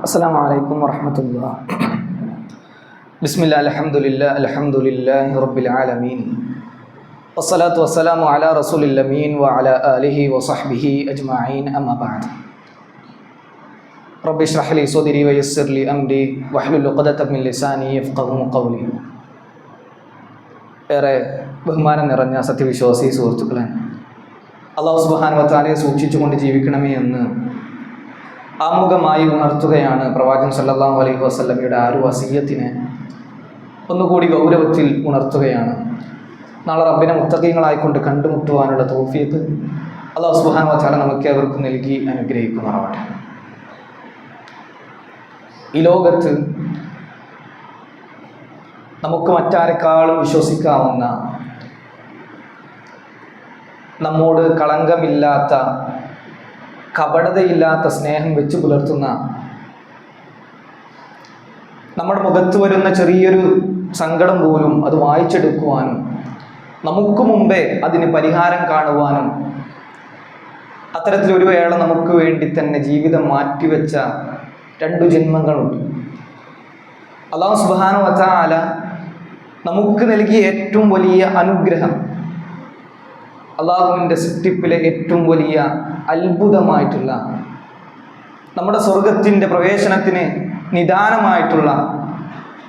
അസ്സലാമു അലൈക്കും വറഹ്മത്തുള്ളാഹി. ബിസ്മില്ലാ അൽഹംദുലില്ലാഹി റബ്ബിൽ ആലമീൻ വസ്സലാത്തു വസ്സലാമു അലാ റസൂലിൽ അമീൻ വഅലാ ആലിഹി വസഹ്ബിഹി അജ്മഈൻ അമ്മാ ബഅദ്. റബ്ബി ഇശ്റഹ് ലി സദ്രി വയസ്സിർ ലി അംരി വഹ്ലുൽ ഉഖ്ദതം മിൻ ലിസാനി യഫ്ഖഹു ഖൗലി. ഏറെ ബഹുമാനം നിറഞ്ഞ സത്യവിശ്വാസി സുഹൃത്തുക്കളെ, അല്ലാഹു സുബ്ഹാനഹു വ തആലയെ സൂക്ഷിച്ചുകൊണ്ട് ജീവിക്കണമേ എന്ന് ആമുഖമായി ഉണർത്തുകയാണ് പ്രവാചകൻ സല്ലല്ലാഹു അലൈഹി വസല്ലമയുടെ ആ ഒരു വസിയ്യത്തിനെ ഒന്നുകൂടി ഗൗരവത്തിൽ ഉണർത്തുകയാണ്. നാളെ റബ്ബിനെ മുത്തഖീങ്ങളായിക്കൊണ്ട് കണ്ടുമുട്ടുവാനുള്ള തൗഫീഖ് അല്ലാഹു സുബ്ഹാനഹു വ തആല നമുക്ക് അവർക്ക് നൽകി അനുഗ്രഹിക്കുമാറാവട്ടെ. ഈ ലോകത്ത് നമുക്ക് മറ്റാരെക്കാളും വിശ്വസിക്കാവുന്ന, നമ്മോട് കളങ്കമില്ലാത്ത, കപടതയില്ലാത്ത സ്നേഹം വെച്ച് പുലർത്തുന്ന, നമ്മുടെ മുഖത്ത് വരുന്ന ചെറിയൊരു സങ്കടം പോലും അത് വായിച്ചെടുക്കുവാനും നമുക്ക് മുമ്പേ അതിന് പരിഹാരം കാണുവാനും അത്തരത്തിലൊരു വേള നമുക്ക് വേണ്ടി തന്നെ ജീവിതം മാറ്റിവെച്ച 2 ജന്മങ്ങളുണ്ട്. അല്ലാഹു സുബ്ഹാനഹു വ തആല നമുക്ക് നൽകിയ ഏറ്റവും വലിയ അനുഗ്രഹം, അള്ളാഹുവിൻ്റെ സൃഷ്ടിപ്പിലെ ഏറ്റവും വലിയ അത്ഭുതമായിട്ടുള്ള, നമ്മുടെ സ്വർഗത്തിൻ്റെ പ്രവേശനത്തിന് നിദാനമായിട്ടുള്ള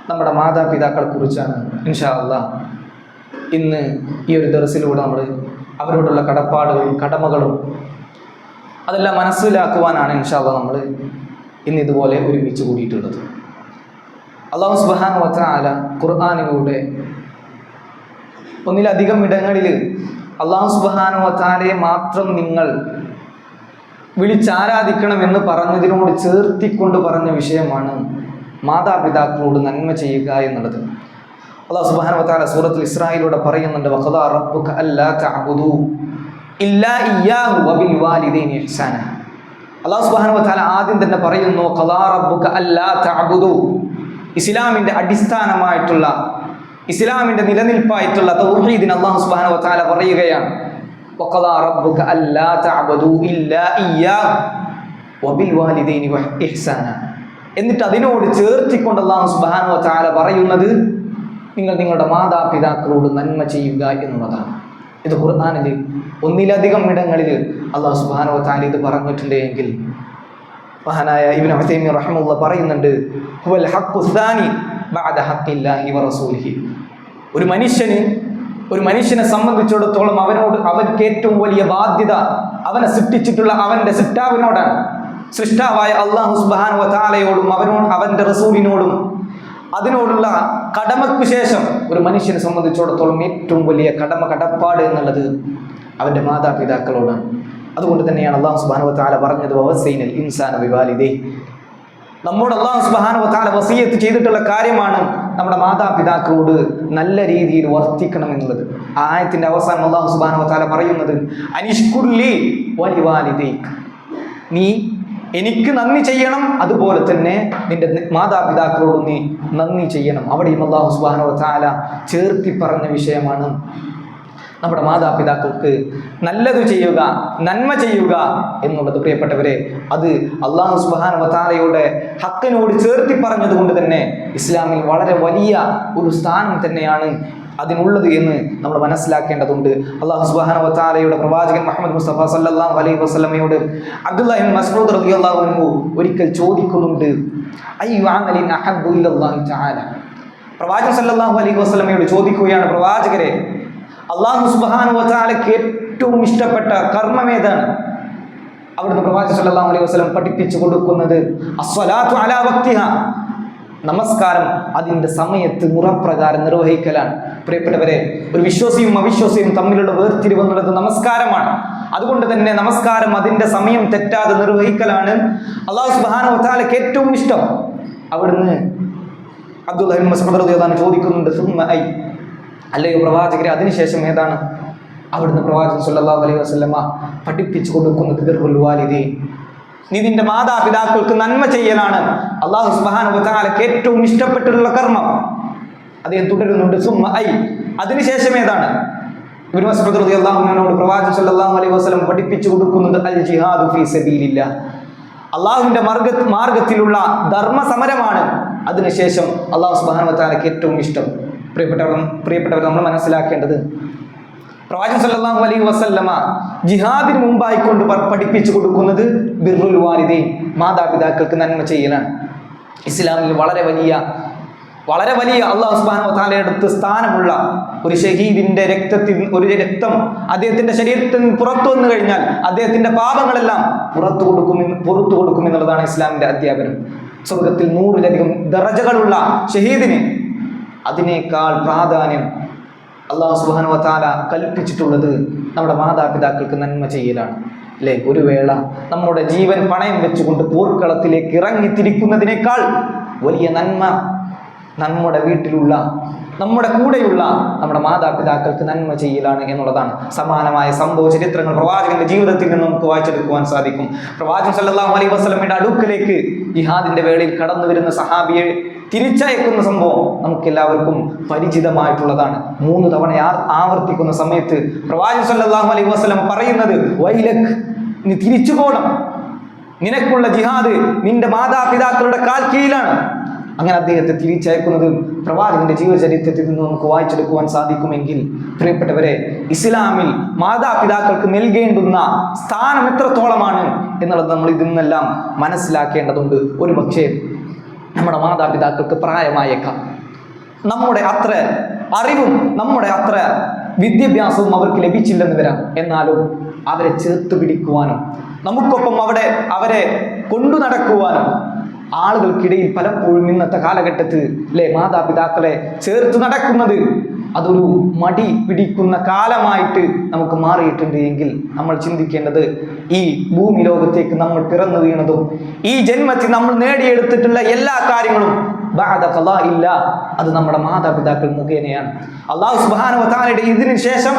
നമ്മുടെ മാതാപിതാക്കളെ കുറിച്ചാണ് ഇൻഷാ അല്ലാഹ് ഇന്ന് ഈ ഒരു ദർസിലൂടെ നമ്മൾ അവരോടുള്ള കടപ്പാടുകളും കടമകളും അതെല്ലാം മനസ്സിലാക്കുവാനാണ് ഇൻഷാ അല്ലാഹ് നമ്മൾ ഇന്ന് ഇതുപോലെ ഒരുമിച്ച് കൂടിയിട്ടുള്ളത്. അല്ലാഹു സുബ്ഹാനഹു വ തആല ഖുർആനിലൂടെ ഒന്നിലധികം ഇടങ്ങളിൽ അല്ലാഹു സുബ്ഹാനഹു വ തആലയെ മാത്രം നിങ്ങൾ വിളിച്ചാരാധിക്കണമെന്ന് പറഞ്ഞതിനോട് ചേർത്തിക്കൊണ്ട് പറഞ്ഞ വിഷയമാണ് മാതാപിതാക്കളോട് നന്മ ചെയ്യുക എന്നുള്ളത്. അല്ലാഹു സുബ്ഹാനഹു വ തആല സൂറത്തുൽ ഇസ്രായിലൂടെ പറയുന്നുണ്ട്, വഖദാ റബ്ബുക അല്ലാ തഅബുദൂ ഇല്ലാ ഇയ്യാഹു വബിൽ വാലിദൈനി ഇഹ്സാന. അല്ലാഹു സുബ്ഹാനഹു വ തആല ആദ്യം തന്നെ പറയുന്നു, ഖദാ റബ്ബുക അല്ലാ തഅബുദൂ. ഇസ്ലാമിൻ്റെ അടിസ്ഥാനമായിട്ടുള്ള, ഇസ്ലാമിൻ്റെ നിലനിൽപ്പായിട്ടുള്ള തൗഹീദിനെ അല്ലാഹു സുബ്ഹാനഹു വ തആല പറയുകയാണ്, വഖദാ റബ്ബുക അല്ലാ തഅബുദൂ ഇല്ലാ ഇയ്യാഹു വബിൽ വാലിദൈനി ഇഹ്സാന. എന്നിട്ട് അതിനോട് ചേർത്തിക്കൊണ്ട് അല്ലാഹു സുബ്ഹാനഹു വ തആല പറയുന്നത്, നിങ്ങൾ നിങ്ങളുടെ മാതാപിതാക്കളോട് നന്മ ചെയ്യുക എന്നുള്ളതാണ്. ഇത് ഖുർആനിൽ ഒന്നിലധികം ഇടങ്ങളിൽ അല്ലാഹു സുബ്ഹാനഹു വ തആല ഇത് പറഞ്ഞിട്ടുണ്ട് എങ്കിൽ മഹാനായ ഇബ്നു ഉസൈമീൻ റഹിമഹുല്ലാഹ് പറയുന്നുണ്ട്, ഹുവൽ ഹഖ്ഖു സാനി ബഅദ ഹഖ്ഖില്ലാഹി വ റസൂലിഹി. ഒരു മനുഷ്യനെ സംബന്ധിച്ചിടത്തോളം അവർക്ക് ഏറ്റവും വലിയ ബാധ്യത അവനെ സൃഷ്ടിച്ചിട്ടുള്ള അവൻ്റെ സൃഷ്ടാവിനോടാണ്. സൃഷ്ടാവായ അല്ലാഹു സുബ്ഹാനഹു വ തആലയോടും അവൻ്റെ റസൂലിനോടും അതിനോടുള്ള കടമയ്ക്കു ശേഷം ഒരു മനുഷ്യനെ സംബന്ധിച്ചിടത്തോളം ഏറ്റവും വലിയ കടപ്പാട് എന്നുള്ളത് അവൻ്റെ മാതാപിതാക്കളോടാണ്. അതുകൊണ്ട് തന്നെയാണ് അല്ലാഹു സുബ്ഹാനഹു വ തആല പറഞ്ഞത്, വവസൈനൽ ഇൻസാന ബിവാലിദൈഹി. നമ്മോട് അല്ലാഹു സുബ്ഹാനഹു വ തആല വസിയത്ത് ചെയ്തിട്ടുള്ള കാര്യമാണ് നമ്മുടെ മാതാപിതാക്കളോട് നല്ല രീതിയിൽ വർത്തിക്കണം എന്നുള്ളത്. ആ ആയത്തിന്റെ അവസാനം അല്ലാഹു സുബ്ഹാനഹു വ തആല പറയുന്നത്, അനിഷ്കുർലി വലിവാലിദൈക. നീ എനിക്ക് നന്ദി ചെയ്യണം, അതുപോലെ തന്നെ നിന്റെ മാതാപിതാക്കളോട് നീ നന്ദി ചെയ്യണം. അവിടെയും അല്ലാഹു സുബ്ഹാനഹു വ തആല ചേർത്തി പറഞ്ഞ വിഷയമാണ് നമ്മുടെ മാതാപിതാക്കൾക്ക് നല്ലത് ചെയ്യുക, നന്മ ചെയ്യുക എന്നുള്ളത്. പ്രിയപ്പെട്ടവരെ, അത് അല്ലാഹു സുബ്ഹാനഹു വ തആലയുടെ ഹക്കിനോട് ചേർത്തി പറഞ്ഞത് കൊണ്ട് തന്നെ ഇസ്ലാമിൽ വളരെ വലിയ ഒരു സ്ഥാനം തന്നെയാണ് അതിനുള്ളത് എന്ന് നമ്മൾ മനസ്സിലാക്കേണ്ടതുണ്ട്. അല്ലാഹു സുബ്ഹാനഹു വ തആലയുടെ പ്രവാചകൻ മുഹമ്മദ് മുസ്തഫ സല്ലല്ലാഹു അലൈഹി വസല്ലമയോട് അബ്ദുല്ലാഹി ഇബ്നു മസ്ഊദ് റളിയല്ലാഹു അൻഹു ഒരിക്കൽ ചോദിക്കുന്നുണ്ട്, അയ്യു അമലിൻ അഹബ്ബു ഇലല്ലാഹി തആല. പ്രവാചകൻ സല്ലല്ലാഹു അലൈഹി വസല്ലമയോട് ചോദിക്കുകയാണ്, പ്രവാചകരെ, അല്ലാഹു സുബ്ഹാനഹു വ തആലയ്ക്ക് ഏറ്റവും ഇഷ്ടപ്പെട്ട കർമ്മം ഏതാണ്? അവിടുന്ന് പ്രവാചകൻ സല്ലല്ലാഹു അലൈഹി വസല്ലം പഠിപ്പിച്ചു കൊടുക്കുന്നത് അസ്സലാത്തു അലാ വഖ്തിഹാ, നമസ്കാരം അതിൻ്റെ സമയത്ത് മുറപ്രകാരം നിർവഹിക്കലാണ്. പ്രിയപ്പെട്ടവരെ, ഒരു വിശ്വാസിയും അവിശ്വാസിയും തമ്മിലുള്ള വേർതിരിവ് എന്നുള്ളത് നമസ്കാരമാണ്. അതുകൊണ്ട് തന്നെ നമസ്കാരം അതിൻ്റെ സമയം തെറ്റാതെ നിർവഹിക്കലാണ് അല്ലാഹു സുബ്ഹാനഹു വ തആലയ്ക്ക് ഏറ്റവും ഇഷ്ടം. അവിടുന്ന് അബ്ദുല്ലാഹി ഇബ്നു മസ്ഊദ് റളിയല്ലാഹു അൻഹു ചോദിക്കുന്നുണ്ട്, സുമ്മ ഐ, അല്ലയോ പ്രവാചകരെ, അതിനുശേഷം ഏതാണ്? അവിടുന്ന് പ്രവാചകൻ സല്ലല്ലാഹു അലൈഹി വസല്ലമ പഠിപ്പിച്ചു കൊടുക്കുന്നത് ബിർറുൽ വാലിദൈൻ, നീ നിന്റെ മാതാപിതാക്കൾക്ക് നന്മ ചെയ്യലാണ് അല്ലാഹു സുബ്ഹാനഹു വ തആലയ്ക്ക് ഏറ്റവും ഇഷ്ടപ്പെട്ടിട്ടുള്ള കർമ്മം. അദ്ദേഹം തുടരുന്നുണ്ട്, സുമ്മ ഐ, അതിനുശേഷം ഏതാണ്? ഇബ്നു മസ്ഊദ് റളിയല്ലാഹു അൻഹുവിനോട് പ്രവാചകൻ സല്ലല്ലാഹു അലൈഹി വസല്ലം പഠിപ്പിച്ചു കൊടുക്കുന്നത് അൽ ജിഹാദു ഫീ സബീലില്ലാഹ്, അള്ളാഹുവിന്റെ മാർഗത്തിലുള്ള ധർമ്മസമരമാണ് അതിനുശേഷം അള്ളാഹു സുബ്ഹാനഹു വ തആലയ്ക്ക് ഏറ്റവും ഇഷ്ടം. പ്രിയപ്പെട്ടവർ നമ്മൾ മനസ്സിലാക്കേണ്ടത്, പ്രവാചകൻ സല്ലല്ലാഹു അലൈഹി വസല്ലമ ജിഹാദിന് മുമ്പായി കൊണ്ട് പഠിപ്പിച്ചു കൊടുക്കുന്നത് ബിർറുൽ വാലിദൈൻ, മാതാപിതാക്കൾക്ക് നന്മ ചെയ്യലാണ്. ഇസ്ലാമിൽ വളരെ വലിയ അള്ളാഹു സുബ്ഹാനഹു വ തആലയുടെ അടുത്ത് സ്ഥാനമുള്ള ഒരു ഷഹീദിന്റെ രക്തം അദ്ദേഹത്തിന്റെ ശരീരത്തിൽ നിന്ന് പുറത്തു വന്നു കഴിഞ്ഞാൽ അദ്ദേഹത്തിന്റെ പാപങ്ങളെല്ലാം പുറത്തു കൊടുക്കുമെന്നുള്ളതാണ് ഇസ്ലാമിന്റെ അധ്യാപനം. സ്വർഗത്തിൽ 100-ലധികം ദറജകളുള്ള ഷഹീദിന് അതിനേക്കാൾ പ്രാധാന്യം അള്ളാഹു സുബ്ഹാനഹു വ തആല കൽപ്പിച്ചിട്ടുള്ളത് നമ്മുടെ മാതാപിതാക്കൾക്ക് നന്മ ചെയ്യലാണ്. അല്ലേ? ഒരു വേള നമ്മുടെ ജീവൻ പണയം വെച്ചുകൊണ്ട് പോർക്കളത്തിലേക്ക് ഇറങ്ങിത്തിരിക്കുന്നതിനേക്കാൾ വലിയ നന്മ നമ്മുടെ വീട്ടിലുള്ള, നമ്മുടെ കൂടെയുള്ള നമ്മുടെ മാതാപിതാക്കൾക്ക് നന്മ ചെയ്യലാണ് എന്നുള്ളതാണ്. സമാനമായ സംഭവ ചരിത്രങ്ങൾ പ്രവാചകന്റെ ജീവിതത്തിൽ നിന്ന് നമുക്ക് വായിച്ചെടുക്കുവാൻ സാധിക്കും. പ്രവാചകൻ സല്ലല്ലാഹു അലൈഹി വസല്ലമയുടെ അടുക്കലേക്ക് ജിഹാദിന്റെ വേളയിൽ കടന്നു വരുന്ന സഹാബിയെ തിരിച്ചയക്കുന്ന സംഭവം നമുക്കെല്ലാവർക്കും പരിചിതമായിട്ടുള്ളതാണ്. 3 തവണ ആവർത്തിക്കുന്ന സമയത്ത് പ്രവാചകൻ സല്ലല്ലാഹു അലൈഹി വസല്ലം പറയുന്നത്, വൈലക്, നീ തിരിച്ചു പോകണം, നിനക്കുള്ള ജിഹാദ് നിന്റെ മാതാപിതാക്കളുടെ കാൽ കീഴിലാണ്. അങ്ങനെ അദ്ദേഹത്തെ തിരിച്ചയക്കുന്നത് പ്രവാചകന്റെ ജീവചരിത്രത്തിൽ നിന്ന് നമുക്ക് വായിച്ചെടുക്കുവാൻ സാധിക്കുമെങ്കിൽ, പ്രിയപ്പെട്ടവരെ, ഇസ്ലാമിൽ മാതാപിതാക്കൾക്ക് നൽകേണ്ടുന്ന സ്ഥാനം എത്രത്തോളമാണ് എന്നുള്ളത് നമ്മൾ ഇതിൽ നിന്നെല്ലാം മനസ്സിലാക്കേണ്ടതുണ്ട്. ഒരു പക്ഷേ നമ്മുടെ മാതാപിതാക്കൾക്ക് പ്രായമായേക്കാം, നമ്മുടെ അത്ര അറിവും നമ്മുടെ അത്ര വിദ്യാഭ്യാസവും അവർക്ക് ലഭിച്ചില്ലെന്ന് വരാം. എന്നാലും അവരെ ചേർത്ത് പിടിക്കുവാനും നമുക്കൊപ്പം അവരെ കൊണ്ടു നടക്കുവാനും ആളുകൾക്കിടയിൽ പലപ്പോഴും ഇന്നത്തെ കാലഘട്ടത്തിൽ മാതാപിതാക്കളെ ചേർത്ത് നടക്കുന്നത് അതൊരു മടി പിടിക്കുന്ന കാലമായിട്ട് നമുക്ക് മാറിയിട്ടുണ്ട് എങ്കിൽ നമ്മൾ ചിന്തിക്കേണ്ടത്, ഈ ഭൂമി ലോകത്തേക്ക് നമ്മൾ പിറന്നു വീണതും ഈ ജന്മത്തിൽ നമ്മൾ നേടിയെടുത്തിട്ടുള്ള എല്ലാ കാര്യങ്ങളും ഇല്ല, അത് നമ്മുടെ മാതാപിതാക്കൾ മുഖേനയാണ്. അല്ലാഹു സുബ്ഹാനഹു വ തആലയുടെ ഇതിനു ശേഷം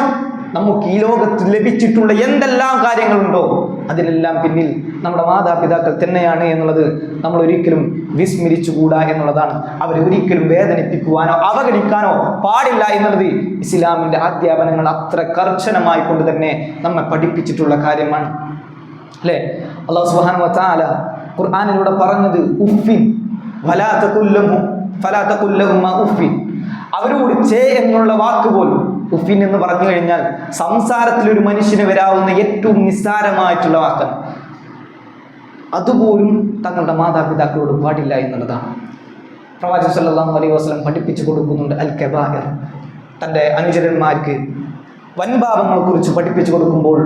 നമുക്ക് ഈ ലോകത്ത് ലഭിച്ചിട്ടുള്ള എന്തെല്ലാം കാര്യങ്ങളുണ്ടോ അതിലെല്ലാം പിന്നിൽ നമ്മുടെ മാതാപിതാക്കൾ തന്നെയാണ് എന്നുള്ളത് നമ്മൾ ഒരിക്കലും വിസ്മരിച്ചുകൂടാ എന്നുള്ളതാണ്. അവരെ ഒരിക്കലും വേദനിപ്പിക്കുവാനോ അവഗണിക്കാനോ പാടില്ല എന്നുള്ളത് ഇസ്ലാമിന്റെ അധ്യാപനങ്ങൾ അത്ര കർശനമായി കൊണ്ട് തന്നെ നമ്മെ പഠിപ്പിച്ചിട്ടുള്ള കാര്യമാണ്. അല്ലേ? അല്ലാഹു സുബ്ഹാനഹു വ തആല ഖുർആനിലൂടെ പറഞ്ഞത് ഉഫിൻ വലാ തഖുൽ ലഹുമാ ഉഫിൻ, അവരോട് ചേ എന്നുള്ള വാക്ക് പോലും, ഉഫിൻ എന്ന് പറഞ്ഞു കഴിഞ്ഞാൽ സംസാരത്തിൽ ഒരു മനുഷ്യന് വരാവുന്ന ഏറ്റവും നിസ്സാരമായിട്ടുള്ള വാക്കാണ്. അതുപോലും തങ്ങളുടെ മാതാപിതാക്കളോട് പാടില്ല എന്നുള്ളതാണ്. പ്രവാചകൻ സല്ലല്ലാഹു അലൈഹി വസല്ലം പഠിപ്പിച്ചു കൊടുക്കുന്നുണ്ട് അൽ കബായിർ. തൻ്റെ അനുചരന്മാർക്ക് വൻപാപങ്ങളെ കുറിച്ച് പഠിപ്പിച്ചു കൊടുക്കുമ്പോൾ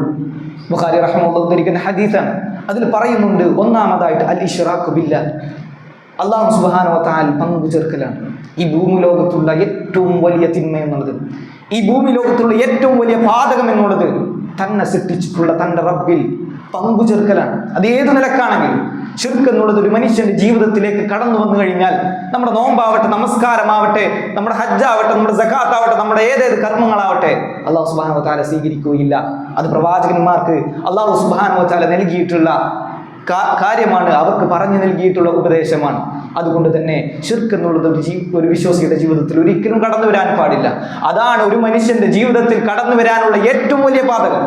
ബുഖാരി റഹ്മത്തുള്ളാഹി ഉദ്ധരിക്കുന്ന ഹദീസാണ്. അതിൽ പറയുന്നുണ്ട്, ഒന്നാമതായിട്ട് അൽ ഇശ്റാഖു ബില്ലാഹ്, അല്ലാഹു സുബ്ഹാനഹു വ തആല പങ്കു ചേർക്കലാണ്. ഈ ഭൂമി ലോകത്തുള്ള ഏറ്റവും വലിയ തിന്മ എന്നുള്ളത്, ഈ ഭൂമി ലോകത്തുള്ള ഏറ്റവും വലിയ പാതകം എന്നുള്ളത് തന്നെ സൃഷ്ടിച്ചിട്ടുള്ള തൻ്റെ റബ്ബിൽ പങ്കു ചേർക്കലാണ്. അത് ഏത് നിലക്കാണെങ്കിലും ശിർക്ക് എന്നുള്ളത് ഒരു മനുഷ്യന്റെ ജീവിതത്തിലേക്ക് കടന്നു വന്നു കഴിഞ്ഞാൽ, നമ്മുടെ നോമ്പാവട്ടെ, നമസ്കാരമാവട്ടെ, നമ്മുടെ ഹജ്ജാവട്ടെ, നമ്മുടെ സകാത്താവട്ടെ, നമ്മുടെ ഏതേത് കർമ്മങ്ങളാവട്ടെ, അല്ലാഹു സുബ്ഹാനഹു വ തആല സ്വീകരിക്കുകയില്ല. അത് പ്രവാചകന്മാർക്ക് അല്ലാഹു സുബ്ഹാനഹു വ തആല നൽകിയിട്ടുള്ള കാര്യമാണ്, അവർക്ക് പറഞ്ഞു നൽകിയിട്ടുള്ള ഉപദേശമാണ്. അതുകൊണ്ട് തന്നെ ശിർക്ക് എന്നുള്ളത് ഒരു വിശ്വാസിയുടെ ജീവിതത്തിൽ ഒരിക്കലും കടന്നു വരാൻ പാടില്ല. അതാണ് ഒരു മനുഷ്യന്റെ ജീവിതത്തിൽ കടന്നു വരാനുള്ള ഏറ്റവും വലിയ പാതകം.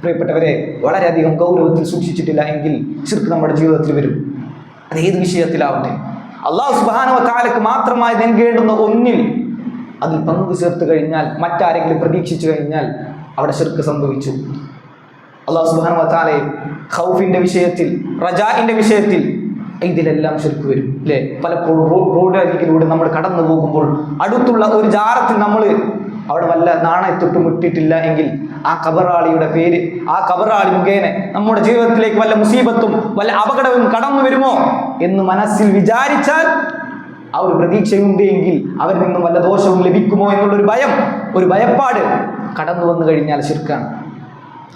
പ്രിയപ്പെട്ടവരെ, വളരെയധികം ഗൗരവത്തിൽ സൂക്ഷിച്ചിട്ടില്ല എങ്കിൽ ശിർക്ക് നമ്മുടെ ജീവിതത്തിൽ വരും. അത് ഏത് വിഷയത്തിലാവട്ടെ, അല്ലാഹു സുബ്ഹാനഹു വ തആലക്ക് മാത്രമായി നൽകേണ്ടുന്ന ഒന്നിൽ അതിൽ പങ്കു ചേർത്ത് കഴിഞ്ഞാൽ, മറ്റാരെങ്കിലും പ്രതീക്ഷിച്ചു കഴിഞ്ഞാൽ അവിടെ ശിർക്ക് സംഭവിച്ചു. അല്ലാഹു സുബ്ഹാനഹു വ തആല ഖൗഫിന്റെ വിഷയത്തിൽ, റജാഇന്റെ വിഷയത്തിൽ, ഇതിലെല്ലാം ശിർക്ക് വരും. അല്ലേ? പലപ്പോഴും റോഡ് അരികിലൂടെ നമ്മൾ കടന്നു പോകുമ്പോൾ അടുത്തുള്ള ഒരു ജാറത്തിൽ നമ്മൾ അവിടെ വല്ല നാണയത്തൊട്ട് മുട്ടിട്ടില്ല എങ്കിൽ ആ കബറാളിയുടെ പേര്, ആ കബറാളി മുഖേന നമ്മുടെ ജീവിതത്തിലേക്ക് വല്ല മുസീബത്തും വല്ല അപകടവും കടന്നു വരുമോ എന്ന് മനസ്സിൽ വിചാരിച്ചാൽ, ആ ഒരു പ്രതീക്ഷയുണ്ട് എങ്കിൽ അവരിൽ നിന്നും വല്ല ദോഷവും ലഭിക്കുമോ എന്നുള്ളൊരു ഭയം, ഒരു ഭയപ്പാട് കടന്നു വന്നു കഴിഞ്ഞാൽ ശിർക്കാണ്.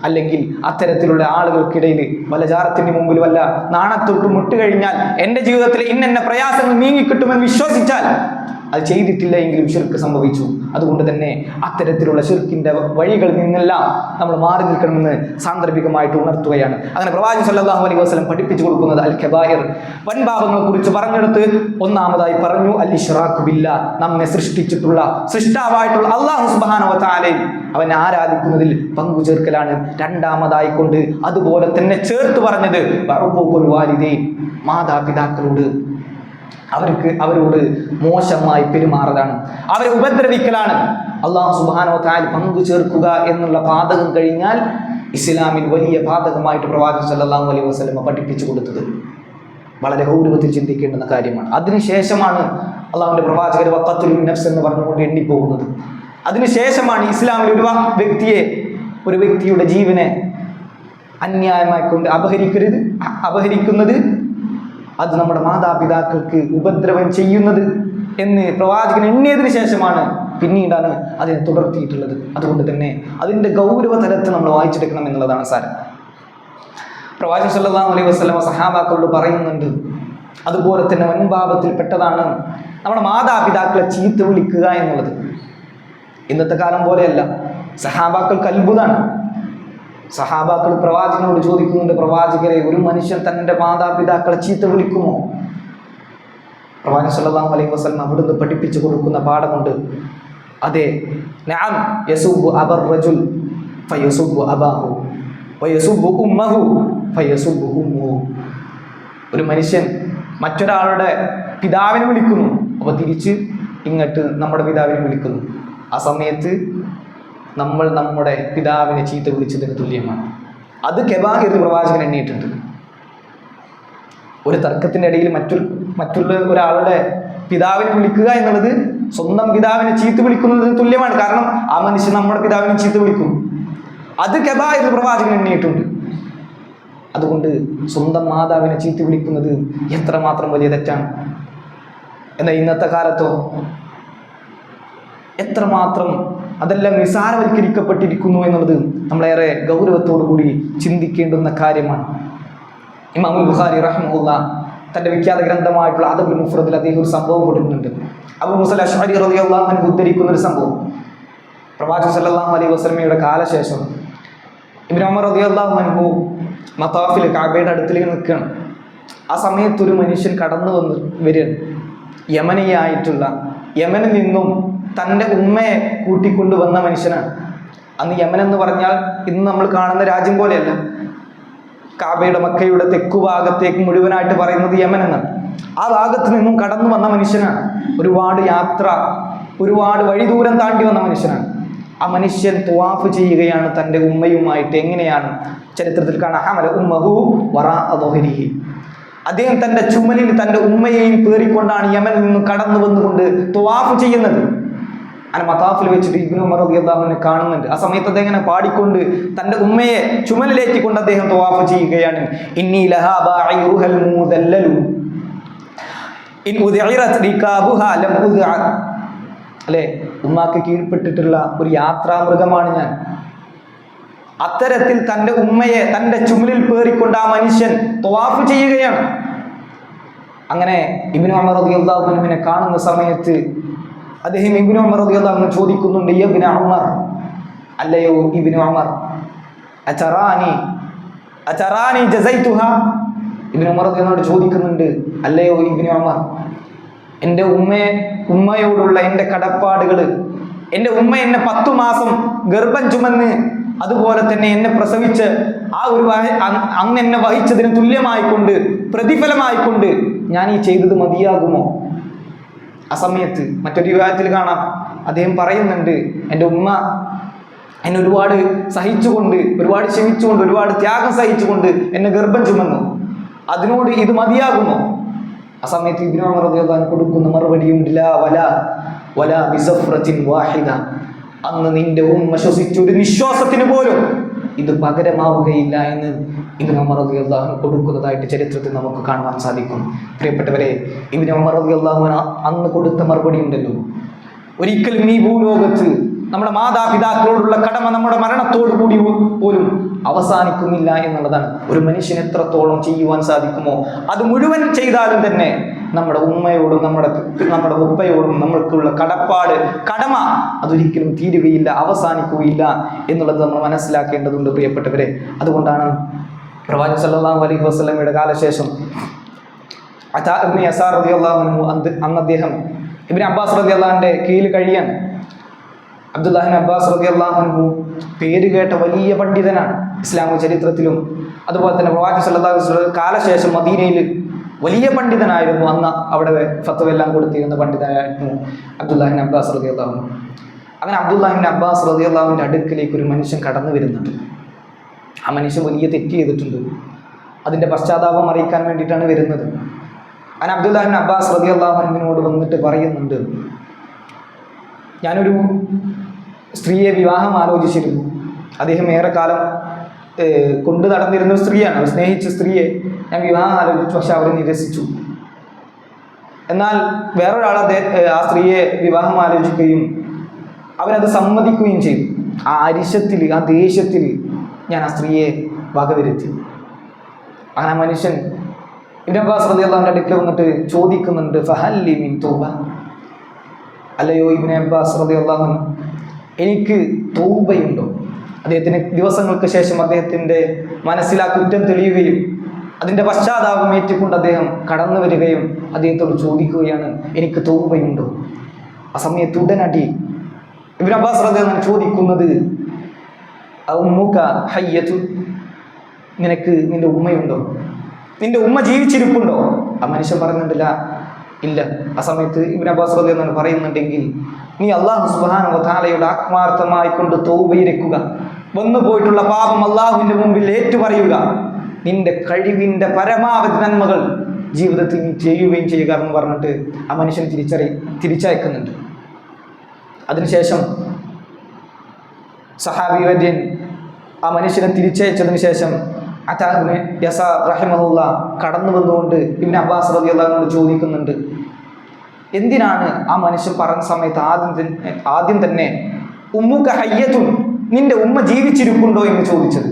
അല്ലെങ്കിൽ അത്തരത്തിലുള്ള ആളുകൾക്കിടയിൽ വല്ല ജാറത്തിന്റെ മുമ്പിൽ വല്ല നാണത്തൊട്ട് മുട്ടുകഴിഞ്ഞാൽ എൻ്റെ ജീവിതത്തിൽ ഇന്ന പ്രയാസങ്ങൾ നീങ്ങിക്കിട്ടുമെന്ന് വിശ്വസിച്ചാൽ അത് ചെയ്തിട്ടില്ല എങ്കിലും ശിർക്ക് സംഭവിച്ചു. അതുകൊണ്ട് തന്നെ അത്തരത്തിലുള്ള ശിർക്കിന്റെ വഴികളിൽ നിന്നെല്ലാം നമ്മൾ മാറി നിൽക്കണമെന്ന് സാന്ദർഭികമായിട്ട് ഉണർത്തുകയാണ്. അങ്ങനെ പ്രവാചകൻ സല്ലല്ലാഹു അലൈഹി വസല്ലം പഠിപ്പിച്ചു കൊടുക്കുന്നത് അൽ കബായിർ, വൻപാപങ്ങളെ കുറിച്ച് പറഞ്ഞെടുത്ത് ഒന്നാമതായി പറഞ്ഞു അൽ ഇശ്റാഖു ബില്ലാഹ്, നമ്മെ സൃഷ്ടിച്ചിട്ടുള്ള സൃഷ്ടാവായിട്ടുള്ള അല്ലാഹു സുബ്ഹാനഹു വ തആലയെ അവനെ ആരാധിക്കുന്നതിൽ പങ്കു ചേർക്കലാണ് രണ്ടാമതായി കൊണ്ട്. അതുപോലെ തന്നെ ചേർത്ത് പറഞ്ഞത് വഉഖൂഖുൽ വാലിദൈൻ, മാതാപിതാക്കളോട് അവരോട് മോശമായി പെരുമാറലാണ്, അവരെ ഉപദ്രവിക്കലാണ്. അല്ലാഹു സുബ്ഹാനഹു വ തആല പങ്കു ചേർക്കുക എന്നുള്ള പാതകം കഴിഞ്ഞാൽ ഇസ്ലാമിൽ വലിയ പാതകമായിട്ട് പ്രവാചകൻ സല്ലല്ലാഹു അലൈഹി വസല്ലം പഠിപ്പിച്ചു കൊടുത്തത് വളരെ ഗൗരവത്തിൽ ചിന്തിക്കേണ്ടുന്ന കാര്യമാണ്. അതിനുശേഷമാണ് അള്ളാഹുവിന്റെ പ്രവാചകർ വഖത്തുൽ നഫ്സ് എന്ന് പറഞ്ഞുകൊണ്ട് എണ്ണിപ്പോകുന്നത്. അതിനുശേഷമാണ് ഇസ്ലാമിൽ ഒരു വ്യക്തിയുടെ ജീവനെ അന്യായമായി കൊണ്ട് അപഹരിക്കുന്നത്, അത് നമ്മുടെ മാതാപിതാക്കൾക്ക് ഉപദ്രവം ചെയ്യുന്നത് എന്ന് പ്രവാചകൻ എണ്ണിയതിനു ശേഷമാണ് പിന്നീടാണ് അതിനെ തുടർത്തിയിട്ടുള്ളത്. അതുകൊണ്ട് തന്നെ അതിൻ്റെ ഗൗരവ തലത്തിൽ നമ്മൾ വായിച്ചെടുക്കണം എന്നുള്ളതാണ് സാരം. പ്രവാചകൻ സല്ലല്ലാഹു അലൈഹി വസല്ലം സഹാബാക്കളോട് പറയുന്നുണ്ട്, അതുപോലെ തന്നെ വൻപാപത്തിൽ പെട്ടതാണ് നമ്മുടെ മാതാപിതാക്കളെ ചീത്ത വിളിക്കുക എന്നുള്ളത്. ഇന്നത്തെ കാലം പോലെയല്ല. സഹാബാക്കൾക്ക് അത്ഭുതമാണ്. സഹാബാക്കൾ പ്രവാചകനോട് ചോദിക്കുന്നുണ്ട്, പ്രവാചകരെ, ഒരു മനുഷ്യൻ തൻ്റെ മാതാപിതാക്കളെ ചീത്ത വിളിക്കുമോ? പ്രവാചകൻ സല്ലല്ലാഹു അലൈഹി വസല്ലം അവിടുന്ന് പഠിപ്പിച്ചു കൊടുക്കുന്ന പാഠമുണ്ട്. അതെ, നഅം യസുബ്ബു അബർ റജുൽ ഫയസുബ്ബു അബാഹു വയസുബ്ബു ഉമ്മഹു ഫയസുബ്ബു ഉമ്മുഹു. ഒരു മനുഷ്യൻ മറ്റൊരാളുടെ പിതാവിനെ വിളിക്കുന്നു, അപ്പോൾ തിരിച്ച് ഇങ്ങോട്ട് നമ്മുടെ പിതാവിനെ വിളിക്കുന്നു. ആ സമയത്ത് നമ്മൾ നമ്മുടെ പിതാവിനെ ചീത്ത വിളിച്ചതിന് തുല്യമാണ്. അത് കെബാഹിർ പ്രവാചകൻ എണ്ണിയിട്ടുണ്ട്. ഒരു തർക്കത്തിൻ്റെ ഇടയിൽ മറ്റുള്ള ഒരാളുടെ പിതാവിനെ വിളിക്കുക എന്നുള്ളത് സ്വന്തം പിതാവിനെ ചീത്ത വിളിക്കുന്നതിന് തുല്യമാണ്. കാരണം ആ മനുഷ്യൻ നമ്മുടെ പിതാവിനെ ചീത്ത വിളിക്കും. അത് കെബാഹിർ പ്രവാചകൻ എണ്ണിയിട്ടുണ്ട്. അതുകൊണ്ട് സ്വന്തം മാതാവിനെ ചീത്ത വിളിക്കുന്നത് എത്രമാത്രം വലിയ തെറ്റാണ്. എന്നാൽ ഇന്നത്തെ കാലത്തോ എത്രമാത്രം അതെല്ലാം നിസാരവൽക്കരിക്കപ്പെട്ടിരിക്കുന്നു എന്നുള്ളത് നമ്മളേറെ ഗൗരവത്തോടു കൂടി ചിന്തിക്കേണ്ടുന്ന കാര്യമാണ്. ഇമാമുൽ ബുഖാരി റഹിമഹുല്ലാഹ് തൻ്റെ വിഖ്യാത ഗ്രന്ഥമായിട്ടുള്ള അദബുൽ മുഫ്രദിൽ അദ്ദേഹം ഒരു സംഭവം കൊടുക്കുന്നുണ്ട്. അബൂ മൂസ അശ്അരി റളിയല്ലാഹു അൻഹു ഉദ്ധരിക്കുന്ന ഒരു സംഭവം. പ്രവാചകൻ സല്ലല്ലാഹു അലൈഹി വസല്ലമയുടെ കാലശേഷം ഇബ്നു ഉമർ റളിയല്ലാഹു അൻഹു മതാഫിൽ കഅബയുടെ അടുത്തേക്ക് നിൽക്കുകയാണ്. ആ സമയത്ത് ഒരു മനുഷ്യൻ കടന്നു വരികയാണ്. യമനിൽ നിന്നും തൻ്റെ ഉമ്മയെ കൂട്ടിക്കൊണ്ടു വന്ന മനുഷ്യനാണ്. അന്ന് യമൻ എന്ന് പറഞ്ഞാൽ ഇന്ന് നമ്മൾ കാണുന്ന രാജ്യം പോലെയല്ല. കാബയുടെ മക്കയുടെ തെക്കുഭാഗത്തേക്ക് മുഴുവനായിട്ട് പറയുന്നത് യമൻ എന്നാണ്. ആ ഭാഗത്ത് നിന്നും കടന്നു വന്ന മനുഷ്യനാണ്. ഒരുപാട് വഴി ദൂരം താണ്ടി വന്ന മനുഷ്യനാണ്. ആ മനുഷ്യൻ തുവാഫ് ചെയ്യുകയാണ് തൻ്റെ ഉമ്മയുമായിട്ട്. എങ്ങനെയാണ്? ചരിത്രത്തിൽ കാണാം, ഹമല ഉമ്മഹു വറാഅ ദുഹരിഹി. അദ്ദേഹം തൻ്റെ ചുമലിൽ തൻ്റെ ഉമ്മയെയും പേറിക്കൊണ്ടാണ് യമനിൽ നിന്ന് കടന്നു വന്നുകൊണ്ട് തുവാഫ് ചെയ്യുന്നത്. അങ്ങനെ മതാഫിൽ വെച്ചിട്ട് ഇബ്നു ഉമർ റളിയല്ലാഹു അൻഹു കാണുന്നുണ്ട്. ആ സമയത്ത് അദ്ദേഹം ഇങ്ങനെ പാടിക്കൊണ്ട് തൻ്റെ ഉമ്മയെ ചുമലിലേറ്റിക്കൊണ്ട് അദ്ദേഹം തവാഫ് ചെയ്യുകയാണ്. ഇന്നി ലഹാ ബഅഇറുഹൽ മുദല്ലലു ഇൻ ഉദിറത് റികാബുഹാ ലം ഉദിഅ. അല്ലേ, ഉമ്മാക്ക് കീഴ്പ്പെട്ടിട്ടുള്ള ഒരു യാത്രാമൃഗമാണ് ഞാൻ. അത്തരത്തിൽ തൻ്റെ ഉമ്മയെ തൻ്റെ ചുമലിൽ പേറിക്കൊണ്ട് ആ മനുഷ്യൻ തവാഫ് ചെയ്യുകയാണ്. അങ്ങനെ ഇബ്നു ഉമർ റളിയല്ലാഹു അൻഹുവിനെ കാണുന്ന സമയത്ത് അദ്ദേഹം ഇബ്നു ഉമർ റളിയല്ലാഹു അൻഹു ചോദിക്കുന്നുണ്ട്, ഇബ്നു ഉമർ, അല്ലയോ ഇബ്നു ഉമർ, അതറാനി ജസൈതുഹ. ഇബ്നു ഉമർ റളിയല്ലാഹു ചോദിക്കുന്നുണ്ട്, അല്ലയോ ഇബ്നു ഉമർ, എൻ്റെ ഉമ്മയോടുള്ള എൻ്റെ കടപ്പാടുകൾ, എൻ്റെ ഉമ്മ എന്നെ 10 മാസം ഗർഭം ചുമന്ന് അതുപോലെ തന്നെ എന്നെ പ്രസവിച്ച് ആ ഒരു അങ്ങ് എന്നെ വഹിച്ചതിന് തുല്യമായിക്കൊണ്ട് പ്രതിഫലമായിക്കൊണ്ട് ഞാൻ ഈ ചെയ്തത് മതിയാകുമോ? ആ സമയത്ത് മറ്റൊരു വിവാഹത്തിൽ കാണാം, അദ്ദേഹം പറയുന്നുണ്ട്, എൻ്റെ ഉമ്മ എന്നെ ഒരുപാട് സഹിച്ചുകൊണ്ട്, ഒരുപാട് ക്ഷമിച്ചുകൊണ്ട്, ഒരുപാട് ത്യാഗം സഹിച്ചുകൊണ്ട് എന്നെ ഗർഭം ചുമന്നു. അതിനോട് ഇത് മതിയാകുമോ? ആ സമയത്ത് ഇബ്നു ഉമർ റളിയല്ലാഹു അൻഹു കൊടുക്കുന്ന മറുപടിയുണ്ട്, ലാ വലാ ബിസഫ്രത്തിൻ വാഹിദ. അന്ന് നിന്റെ ഉമ്മ ശ്വസിച്ചൊരു നിശ്വാസത്തിന് പോലും ഇത് പകരമാവുകയില്ല എന്ന് ഇബ്നു ഉമർ റളിയല്ലാഹു അൻഹു കൊടുക്കുന്നതായിട്ട് ചരിത്രത്തിൽ നമുക്ക് കാണുവാൻ സാധിക്കും. പ്രിയപ്പെട്ടവരെ, ഇബ്നു ഉമർ റളിയല്ലാഹു അൻഹു അന്ന് കൊടുത്ത മറുപടി ഉണ്ടല്ലോ, ഒരിക്കലും ഈ ഭൂലോകത്ത് നമ്മുടെ മാതാപിതാക്കളോടുള്ള കടമ നമ്മുടെ മരണത്തോടു കൂടി പോലും അവസാനിക്കുന്നില്ല എന്നുള്ളതാണ്. ഒരു മനുഷ്യന് എത്രത്തോളം ചെയ്യുവാൻ സാധിക്കുമോ അത് മുഴുവൻ ചെയ്താലും തന്നെ നമ്മുടെ ഉമ്മയോടും നമ്മുടെ ഉപ്പയോടും നമ്മൾക്കുള്ള കടമ അതൊരിക്കലും തീരുകയില്ല, അവസാനിക്കുകയില്ല എന്നുള്ളത് നമ്മൾ മനസ്സിലാക്കേണ്ടതുണ്ട് പ്രിയപ്പെട്ടവരെ. അതുകൊണ്ടാണ് പ്രവാചകൻ സല്ലല്ലാഹു അലൈഹി വസല്ലമയുടെ കാലശേഷം അതാ ഇബ്നു യസാർ റളിയല്ലാഹു അൻഹു അന്ന് അദ്ദേഹം ഇബ്നു അബ്ബാസ് റളിയല്ലാഹുവിന്റെ കീഴിൽ കഴിയാൻ. അബ്ദുല്ലാഹിബ്നു അബ്ബാസ് റളിയല്ലാഹു അൻഹു പേര് കേട്ട വലിയ പണ്ഡിതനാണ് ഇസ്ലാമിക ചരിത്രത്തിലും. അതുപോലെ തന്നെ പ്രവാചകൻ സല്ലല്ലാഹു അലൈഹി വസല്ലം കാലശേഷം മദീനയിൽ വലിയ പണ്ഡിതനായിരുന്നു. അന്ന് അവിടെ ഫത്വയെല്ലാം കൊടുത്തിരുന്ന പണ്ഡിതനായിരുന്നു അബ്ദുല്ലാഹിബ്നു അബ്ബാസ് റളിയല്ലാഹു അൻഹു. അങ്ങനെ അബ്ദുല്ലാഹിബ്നു അബ്ബാസ് റളിയല്ലാഹുവിൻ്റെ അടുക്കിലേക്ക് ഒരു മനുഷ്യൻ കടന്നു വരുന്നുണ്ട്. ആ മനുഷ്യൻ വലിയ തെറ്റ് ചെയ്തിട്ടുണ്ട്. അതിൻ്റെ പശ്ചാത്താപം അറിയിക്കാൻ വേണ്ടിയിട്ടാണ് വരുന്നത്. അങ്ങനെ അബ്ദുല്ലാഹിബ്നു അബ്ബാസ് റളിയല്ലാഹു അൻഹുവിനോട് വന്നിട്ട് പറയുന്നുണ്ട്, ഞാനൊരു സ്ത്രീയെ വിവാഹം ആലോചിച്ചിരുന്നു. അദ്ദേഹം ഏറെക്കാലം കൊണ്ടു നടന്നിരുന്ന സ്ത്രീയാണ്, സ്നേഹിച്ച സ്ത്രീയെ ഞാൻ വിവാഹം ആലോചിച്ചു, പക്ഷെ അവർ നിരസിച്ചു. എന്നാൽ വേറൊരാൾ ആ സ്ത്രീയെ വിവാഹം ആലോചിക്കുകയും അവരത് സമ്മതിക്കുകയും ചെയ്തു. ആ അരിശത്തിൽ, ആ ദേഷ്യത്തിൽ ഞാൻ ആ സ്ത്രീയെ വകവരുത്തി. അങ്ങനെ മനുഷ്യൻ ഇബ്നു അബ്ബാസ് റളിയല്ലാഹുവിന്റെ അടുക്കൽ വന്നിട്ട് ചോദിക്കുന്നുണ്ട്, ഫഹല്ലി മിൻ തൗബ, അല്ലയോ ഇബ്നു അബ്ബാസ് റളിയല്ലാഹു അൻഹു, എനിക്ക് തൗബയുണ്ടോ? അദ്ദേഹത്തിന് ദിവസങ്ങൾക്ക് ശേഷം അദ്ദേഹത്തിൻ്റെ മനസ്സിൽ ആ കുറ്റം തെളിയുകയും അതിൻ്റെ പശ്ചാത്താപം ഏറ്റുകൊണ്ട് അദ്ദേഹം കടന്നു വരികയും അദ്ദേഹത്തോട് ചോദിക്കുകയാണ്, എനിക്ക് തൗബയുണ്ടോ? ആ സമയത്ത് ഉടനടി ഇബ്നു അബ്ബാസ് റളിയല്ലാഹു അൻഹു ചോദിക്കുന്നത്, ഉമ്മുക ഹയ്യത്തു, നിനക്ക് നിന്റെ ഉമ്മയുണ്ടോ? നിന്റെ ഉമ്മ ജീവിച്ചിരിപ്പുണ്ടോ? ആ മനുഷ്യൻ പറയുന്നുണ്ടില്ല, ഇല്ല. ആ സമയത്ത് ഇബ്നു അബ്ബാസ് റളിയല്ലാഹു അൻഹു പറയുന്നുണ്ടെങ്കിൽ, നീ അല്ലാഹു സുബ്ഹാനഹു വ തആലയോട് ആത്മാർത്ഥമായി കൊണ്ട് തൗബയിരക്കുക, വന്നു പോയിട്ടുള്ള പാപം അല്ലാഹുവിൻ്റെ മുമ്പിൽ ഏറ്റുപറയുക, നിന്റെ കഴിവിൻ്റെ പരമാവധി നന്മകൾ ജീവിതത്തിൽ നീ ചെയ്യുകയും ചെയ്യുക എന്ന് പറഞ്ഞിട്ട് ആ മനുഷ്യൻ തിരിച്ചയക്കുന്നുണ്ട്. അതിനുശേഷം സഹാബി വര്യൻ ആ മനുഷ്യനെ തിരിച്ചയച്ചതിന് ശേഷം അതാ ഇബ്നു യസാർ റഹിമഹുല്ലാ കടന്നു വന്നുകൊണ്ട് ഇബ്നു അബ്ബാസ് റളിയല്ലാഹു അൻഹു ചോദിക്കുന്നുണ്ട്, എന്തിനാണ് ആ മനുഷ്യൻ പറഞ്ഞ സമയത്ത് ആദ്യം തന്നെ ഉമ്മുക ഹയ്യത്തുൻ, നിന്റെ ഉമ്മ ജീവിച്ചിരിപ്പുണ്ടോ എന്ന് ചോദിച്ചത്?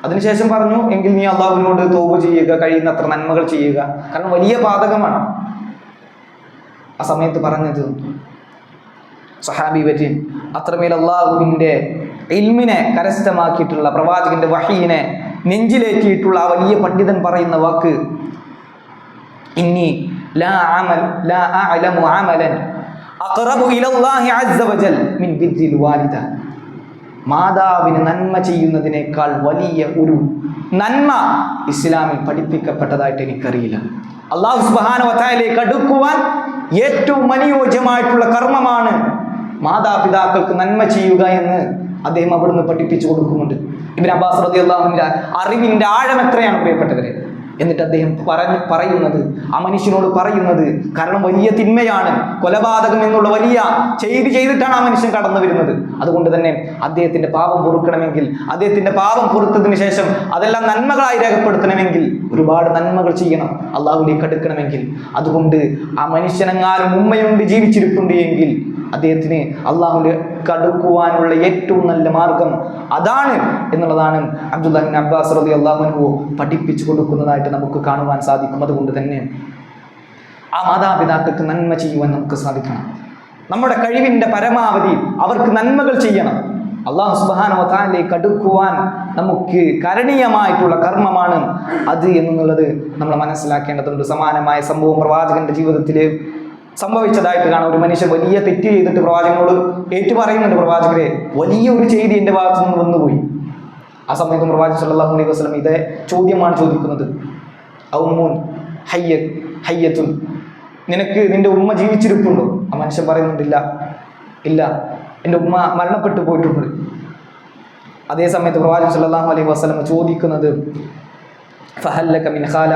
അതിനുശേഷം പറഞ്ഞു, എങ്കിൽ നീ അള്ളാഹുവിനോട് തൗബ ചെയ്യുക, കഴിയുന്നത്ര നന്മകൾ ചെയ്യുക, കാരണം വലിയ പാതകമാണ്. ആ സമയത്ത് പറഞ്ഞത് സഹാബി വര്യൻ അത്രമേൽ അള്ളാഹുവിൻ്റെ ഇൽമിനെ കരസ്ഥമാക്കിയിട്ടുള്ള പ്രവാചകന്റെ വഹീനെ നെഞ്ചിലേറ്റിയിട്ടുള്ള ആ വലിയ പണ്ഡിതൻ പറയുന്ന വാക്ക്, ഇന്നി ലാ അഅലമു അമലൻ അഖറബു ഇലല്ലാഹി അസ്സ വജൽ മിൻ ബിദ്ദിൽ വാലിദ. മാതാവിന് നന്മ ചെയ്യുന്നതിനേക്കാൾ വലിയ ഒരു നന്മ ഇസ്ലാമിൽ പഠിപ്പിക്കപ്പെട്ടതായിട്ട് എനിക്കറിയില്ല. അല്ലാഹു സുബ്ഹാനഹു വ തആലയിലേക്ക് അടുക്കുവാൻ ഏറ്റവും അനുയോജ്യമായിട്ടുള്ള കർമ്മമാണ് മാതാപിതാക്കൾക്ക് നന്മ ചെയ്യുക എന്ന് അദ്ദേഹം അവിടുന്ന് പഠിപ്പിച്ചു കൊടുക്കുന്നുണ്ട്. ഇബ്നു അബ്ബാസ് റളിയല്ലാഹു അൻഹു അറിവിൻ്റെ ആഴം എത്രയാണ് പ്രിയപ്പെട്ടവരെ. എന്നിട്ട് അദ്ദേഹം പറയുന്നത്, ആ മനുഷ്യനോട് പറയുന്നത്, കാരണം വലിയ തിന്മയാണ്, കൊലപാതകം എന്നുള്ള വലിയ ചെയ്തിട്ടാണ് ആ മനുഷ്യൻ കടന്നു വരുന്നത്. അതുകൊണ്ട് തന്നെ അദ്ദേഹത്തിൻ്റെ പാപം പൊറുക്കണമെങ്കിൽ, അദ്ദേഹത്തിൻ്റെ പാപം പൊറുത്തതിന് ശേഷം അതെല്ലാം നന്മകളായി രേഖപ്പെടുത്തണമെങ്കിൽ ഒരുപാട് നന്മകൾ ചെയ്യണം, അള്ളാഹുവിലേക്ക് അടുക്കണമെങ്കിൽ. അതുകൊണ്ട് ആ മനുഷ്യനെങ്ങാനും ഉമ്മയുണ്ട്, ജീവിച്ചിരിപ്പുണ്ട് എങ്കിൽ അദ്ദേഹത്തിന് അള്ളാഹുവിലേക്ക് അടുക്കുവാനുള്ള ഏറ്റവും നല്ല മാർഗം അതാണ് എന്നുള്ളതാണ് അബ്ദുല്ലാഹിബ്നു അബ്ബാസ് റളിയല്ലാഹു അൻഹു പഠിപ്പിച്ചു കൊടുക്കുന്നതായിട്ട് നമുക്ക് കാണുവാൻ സാധിക്കും. അതുകൊണ്ട് തന്നെ ആ മാതാപിതാക്കൾക്ക് നന്മ ചെയ്യുവാൻ നമുക്ക് സാധിക്കണം. നമ്മുടെ കഴിവിൻ്റെ പരമാവധി അവർക്ക് നന്മകൾ ചെയ്യണം. അല്ലാഹു സുബ്ഹാനഹു വ തആലയിലേക്ക് അടുക്കുവാൻ നമുക്ക് കരണീയമായിട്ടുള്ള കർമ്മമാണ് അത് എന്നുള്ളത് നമ്മൾ മനസ്സിലാക്കേണ്ടതുണ്ട്. സമാനമായ സംഭവം പ്രവാചകന്റെ ജീവിതത്തിൽ സംഭവിച്ചതായിട്ട് കാണാം. ഒരു മനുഷ്യൻ വലിയ തെറ്റ് ചെയ്തിട്ട് പ്രവാചകനോട് ഏറ്റുപറയുന്നുണ്ട്, പ്രവാചകരെ വലിയ ഒരു ചെയ്തി എൻ്റെ ഭാഗത്തു നിന്ന് വന്നുപോയി. ആ സമയത്ത് പ്രവാചകൻ സല്ലല്ലാഹു അലൈഹി വസല്ലം ഇതേ ചോദ്യമാണ് ചോദിക്കുന്നത്, ഔമുൻ ഹയ്യത്തുൻ, നിനക്ക് നിന്റെ ഉമ്മ ജീവിച്ചിരിപ്പുണ്ടോ? ആ മനുഷ്യൻ പറയുന്നുണ്ടില്ല, ഇല്ല, എൻ്റെ ഉമ്മ മരണപ്പെട്ടു പോയിട്ടുണ്ട്. അതേ സമയത്ത് പ്രവാചകൻ സല്ലല്ലാഹു അലൈഹി വസല്ലം ചോദിക്കുന്നത്, ഫഹല്ലക മിൻ ഖാല,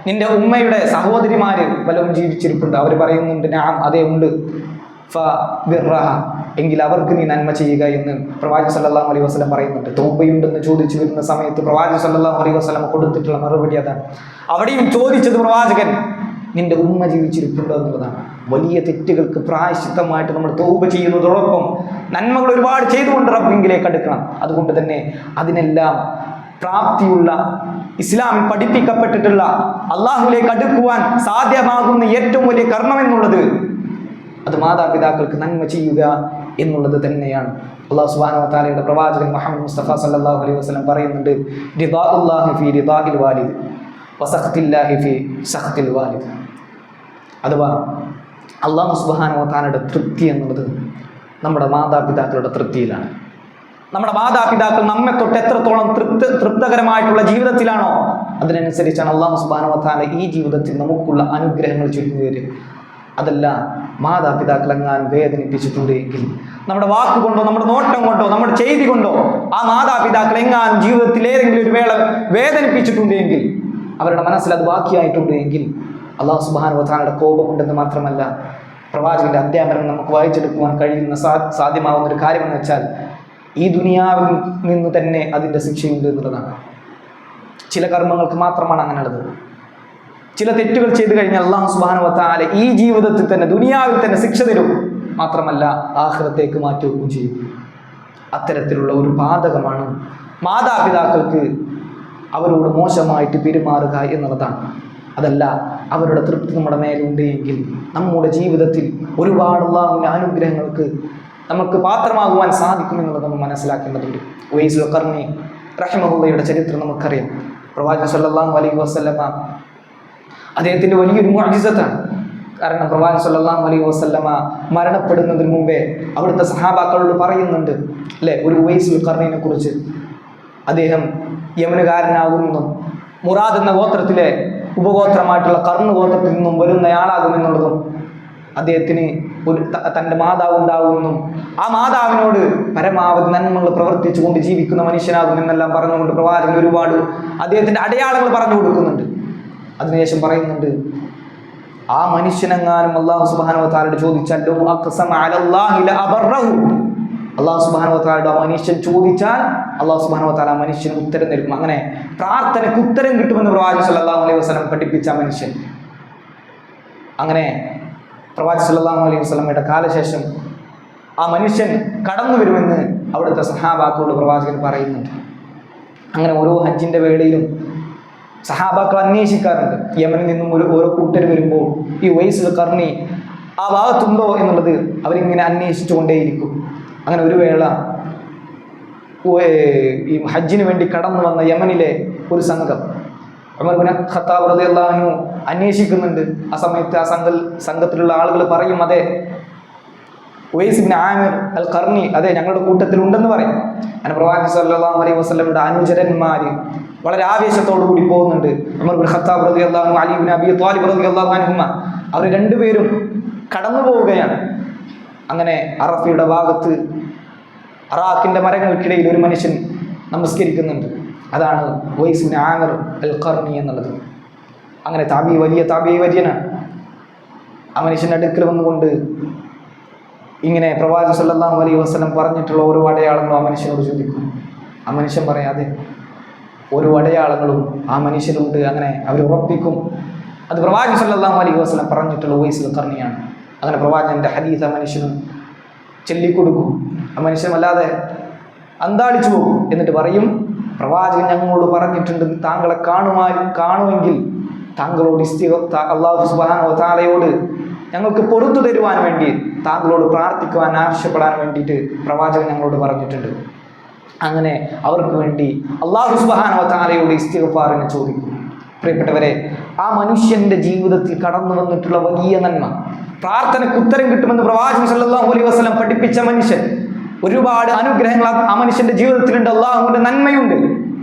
നിന്റെ ഉമ്മയുടെ സഹോദരിമാര് വല്ലതും ജീവിച്ചിരിപ്പുണ്ട്? അവർ പറയുന്നുണ്ട്, നഅം, അതേ ഉണ്ട്. ഫബിർറഹ, എങ്കിൽ അവർക്ക് നീ നന്മ ചെയ്യുക എന്ന് പ്രവാചകൻ സല്ലല്ലാഹു അലൈഹി വസല്ലം പറയുന്നുണ്ട്. തൗബയുണ്ടെന്ന് ചോദിച്ചു വരുന്ന സമയത്ത് പ്രവാചകൻ സല്ലല്ലാഹു അലൈഹി വസല്ലം കൊടുത്തിട്ടുള്ള മറുപടി അതാണ്. അവിടെയും ചോദിച്ചത് പ്രവാചകൻ നിന്റെ ഉമ്മ ജീവിച്ചിരിപ്പുണ്ടോ എന്നുള്ളതാണ്. വലിയ തെറ്റുകൾക്ക് പ്രായശ്ചിത്തമായിട്ട് നമ്മൾ തൗബ ചെയ്യുന്നതോടൊപ്പം നന്മകൾ ഒരുപാട് ചെയ്തുകൊണ്ട് റബ്ബിങ്കിലേക്ക് അടുക്കണം. അതുകൊണ്ട് തന്നെ അതിനെല്ലാം പ്രാപ്തിയുള്ള, ഇസ്ലാമിൽ പഠിപ്പിക്കപ്പെട്ടിട്ടുള്ള, അള്ളാഹുവിലേക്ക് അടുക്കുവാൻ സാധ്യമാകുന്ന ഏറ്റവും വലിയ കർമ്മം എന്നുള്ളത് അത് മാതാപിതാക്കൾക്ക് നന്മ ചെയ്യുക എന്നുള്ളത് തന്നെയാണ്. അല്ലാഹു സുബ്ഹാനഹു വ തആലയുടെ പ്രവാചകൻ മുഹമ്മദ് മുസ്തഫ സല്ലല്ലാഹു അലൈഹി വസല്ലം പറയുന്നുണ്ട്, റിദാഉല്ലാഹി ഫീ റിദാഇൽ വാലിദ് വസഖ്തില്ലാഹി ഫീ സഖ്തിൽ വാലിദ്. അഥവാ അല്ലാഹു സുബ്ഹാനഹു വ തആലയുടെ തൃപ്തി എന്നുള്ളത് നമ്മുടെ മാതാപിതാക്കളുടെ തൃപ്തിയിലാണ്. നമ്മുടെ മാതാപിതാക്കൾ നമ്മെ തൊട്ട് എത്രത്തോളം തൃപ്തകരമായിട്ടുള്ള ജീവിതത്തിലാണോ അതിനനുസരിച്ചാണ് അല്ലാഹു സുബ്ഹാനഹു വ തആല ഈ ജീവിതത്തിൽ നമുക്കുള്ള അനുഗ്രഹങ്ങൾ ചൊരിഞ്ഞു തരും. അതല്ല, മാതാപിതാക്കൾ എങ്ങാനും വേദനിപ്പിച്ചിട്ടുണ്ടെങ്കിൽ, നമ്മുടെ വാക്കുകൊണ്ടോ നമ്മുടെ നോട്ടം കൊണ്ടോ നമ്മുടെ ചെയ്തി കൊണ്ടോ ആ മാതാപിതാക്കൾ എങ്ങാനും ജീവിതത്തിൽ ഏതെങ്കിലും ഒരു വേള വേദനിപ്പിച്ചിട്ടുണ്ടെങ്കിൽ, അവരുടെ മനസ്സിൽ അത് ബാക്കിയായിട്ടുണ്ടെങ്കിൽ അല്ലാഹു സുബ്ഹാനഹു വ തആലയുടെ കോപമുണ്ടെന്ന് മാത്രമല്ല, പ്രവാചകന്റെ അധ്യാപനം നമുക്ക് വായിച്ചെടുക്കുവാൻ കഴിയുന്ന സാധ്യമാവുന്ന ഒരു കാര്യമെന്ന് വെച്ചാൽ ഈ ദുനിയാവിൽ നിന്ന് തന്നെ അതിൻ്റെ ശിക്ഷയുണ്ട് എന്നുള്ളതാണ്. ചില കർമ്മങ്ങൾക്ക് മാത്രമാണ് അങ്ങനെയുള്ളത്. ചില തെറ്റുകൾ ചെയ്തു കഴിഞ്ഞാൽ അല്ലാഹു സുബ്ഹാനഹു വ തആല ഈ ജീവിതത്തിൽ തന്നെ ദുനിയാവിൽ തന്നെ ശിക്ഷ തരും, മാത്രമല്ല ആഖിറത്തേക്ക് മാറ്റുകയും ചെയ്യും. അത്തരത്തിലുള്ള ഒരു പാതകമാണ് മാതാപിതാക്കൾക്ക് അവരോട് മോശമായിട്ട് പെരുമാറുക എന്നുള്ളതാണ്. അതല്ല, അവരുടെ തൃപ്തി നമ്മുടെ മേലുണ്ട് എങ്കിൽ നമ്മുടെ ജീവിതത്തിൽ ഒരുപാട് അല്ലാഹുവിന്റെ അനുഗ്രഹങ്ങൾക്ക് നമുക്ക് പാത്രമാകുവാൻ സാധിക്കുമെന്നുള്ളത് നമ്മൾ മനസ്സിലാക്കേണ്ടതുണ്ട്. ഉവൈസുൽ ഖർനി റഹിമഹുള്ളയുടെ ചരിത്രം നമുക്കറിയാം. പ്രവാചകൻ സല്ലല്ലാഹു അലൈഹി വസല്ലമ അദ്ദേഹത്തിൻ്റെ വലിയൊരു മുഅ്ജിസത്താണ്. കാരണം പ്രവാചകൻ സല്ലല്ലാഹു അലൈഹി വസല്ലമ മരണപ്പെടുന്നതിന് മുമ്പേ അവിടുത്തെ സഹാബാക്കളോട് പറയുന്നുണ്ട് അല്ലേ, ഒരു ഉവൈസുൽ ഖർനിനെ കുറിച്ച്. അദ്ദേഹം യമനുകാരനാകുമെന്നും മുറാദ് എന്ന ഗോത്രത്തിലെ ഉപഗോത്രമായിട്ടുള്ള കർണ് ഗോത്രത്തിൽ നിന്നും വരുന്നയാളാകുമെന്നുള്ളതും, അദ്ദേഹത്തിന് ഒരു തൻ്റെ മാതാവ് ഉണ്ടാകുമെന്നും ആ മാതാവിനോട് പരമാവധി നന്മകൾ പ്രവർത്തിച്ചു കൊണ്ട് ജീവിക്കുന്ന മനുഷ്യനാകുമെന്നെല്ലാം പറഞ്ഞുകൊണ്ട് പ്രവാചകൻ ഒരുപാട് അദ്ദേഹത്തിൻ്റെ അടയാളങ്ങൾ പറഞ്ഞു കൊടുക്കുന്നുണ്ട്. അതിനുശേഷം പറയുന്നുണ്ട്, ആ മനുഷ്യനെങ്ങാനും അല്ലാഹു സുബ്ഹാനഹു വ തആലയോട് ചോദിച്ചാൽ അല്ലാഹു സുബ്ഹാനഹു വ തആലയോട് ആ മനുഷ്യൻ ചോദിച്ചാൽ അല്ലാഹു സുബ്ഹാനഹു വ തആല ആ മനുഷ്യന് ഉത്തരം നൽകും. അങ്ങനെ പ്രാർത്ഥനയ്ക്ക് ഉത്തരം കിട്ടുമെന്ന് പ്രവാചകൻ സല്ലല്ലാഹു അലൈഹി വസല്ലം പഠിപ്പിച്ച ആ മനുഷ്യൻ. അങ്ങനെ പ്രവാചകൻ സല്ലല്ലാഹു അലൈഹി വസല്ലമയുടെ കാലശേഷം ആ മനുഷ്യൻ കടന്നു വരുമെന്ന് അവിടുത്തെ സഹാബാക്കളോട് പ്രവാചകൻ പറയുന്നുണ്ട്. അങ്ങനെ ഓരോ ഹജ്ജിൻ്റെ വേളയിലും സഹാബാക്കൾ അന്വേഷിക്കാറുണ്ട്. യമനിൽ നിന്നും ഓരോ കൂട്ടർ വരുമ്പോൾ ഈ ഉവൈസുൽ ഖർനി ആ ഭാഗത്തുണ്ടോ എന്നുള്ളത് അവരിങ്ങനെ അന്വേഷിച്ചുകൊണ്ടേയിരിക്കും. അങ്ങനെ ഒരു വേള ഈ ഹജ്ജിന് വേണ്ടി കടന്നു വന്ന യമനിലെ ഒരു സംഘം ഉമർ ബിൻ ഖത്താബ് റളിയല്ലാഹു അൻഹു അന്വേഷിക്കുന്നുണ്ട്. ആ സമയത്ത് ആ സംഘത്തിലുള്ള ആളുകൾ പറയും, അതെ ഉവൈസ് ബിൻ ആമിർ അൽ ഖർനി അതെ ഞങ്ങളുടെ കൂട്ടത്തിൽ ഉണ്ടെന്ന് പറയും. അങ്ങനെ പ്രവാചകൻ സല്ലല്ലാഹു അലൈഹി വസല്ലമയുടെ അനുചരന്മാര് വളരെ ആവേശത്തോടു കൂടി പോകുന്നുണ്ട്. ഉമർ ബിൻ ഖത്താബ് റളിയല്ലാഹു അൻഹു, അലി ബിൻ അബി ത്വാലിബ് റളിയല്ലാഹു അൻഹുമ അവർ രണ്ടുപേരും കടന്നു പോവുകയാണ്. അങ്ങനെ അറഫയുടെ ഭാഗത്ത് അറാഖിൻ്റെ മരങ്ങൾക്കിടയിൽ ഒരു മനുഷ്യൻ നമസ്കരിക്കുന്നുണ്ട്. അതാണ് ഉവൈസ് ബിൻ ആമിർ അൽ ഖർനി എന്നുള്ളത്. അങ്ങനെ വലിയ വര്യനാണ്. ആ മനുഷ്യൻ്റെ അടുക്കൽ വന്നുകൊണ്ട് ഇങ്ങനെ പ്രവാചകൻ സല്ലല്ലാഹു അലൈഹി വസല്ലം പറഞ്ഞിട്ടുള്ള ഓരോ അടയാളങ്ങളും ആ മനുഷ്യനോട് ചോദിക്കും. ആ മനുഷ്യൻ പറയാതെ ഓരോ അടയാളങ്ങളും ആ മനുഷ്യനുണ്ട്. അങ്ങനെ അവർ ഉറപ്പിക്കും അത് പ്രവാചകൻ സല്ലല്ലാഹു അലൈഹി വസല്ലം പറഞ്ഞിട്ടുള്ള ഉവൈസുൽ ഖർനിയാണ്. അങ്ങനെ പ്രവാചകൻ്റെ ഹദീസ് ആ മനുഷ്യനും ചൊല്ലിക്കൊടുക്കും. ആ മനുഷ്യൻ വല്ലാതെ അന്താളിച്ചു പോകും. എന്നിട്ട് പറയും, പ്രവാചകൻ ഞങ്ങളോട് പറഞ്ഞിട്ടുണ്ട്, താങ്കളെ കാണുമെങ്കിൽ താങ്കളോട് അല്ലാഹു സുബ്ഹാനഹു വ തആലയോട് ഞങ്ങൾക്ക് പൊറുത്തു തരുവാൻ വേണ്ടി താങ്കളോട് പ്രാർത്ഥിക്കുവാൻ ആവശ്യപ്പെടാൻ വേണ്ടിയിട്ട് പ്രവാചകൻ ഞങ്ങളോട് പറഞ്ഞിട്ടുണ്ട്. അങ്ങനെ അവർക്ക് വേണ്ടി അല്ലാഹു സുബ്ഹാനഹു വ തആലയോട് ഇസ്തിഗ്ഫാറിനെ ചോദിക്കും. പ്രിയപ്പെട്ടവരെ, ആ മനുഷ്യന്റെ ജീവിതത്തിൽ കടന്നു വന്നിട്ടുള്ള വലിയ നന്മ, പ്രാർത്ഥനയ്ക്ക് ഉത്തരം കിട്ടുമെന്ന് പ്രവാചകൻ സല്ലല്ലാഹു അലൈഹി വസല്ലം പഠിപ്പിച്ച മനുഷ്യൻ, ഒരുപാട് അനുഗ്രഹങ്ങൾ ആ മനുഷ്യന്റെ ജീവിതത്തിലുണ്ട്. അല്ലാഹുവിന്റെ നന്മയുണ്ട്.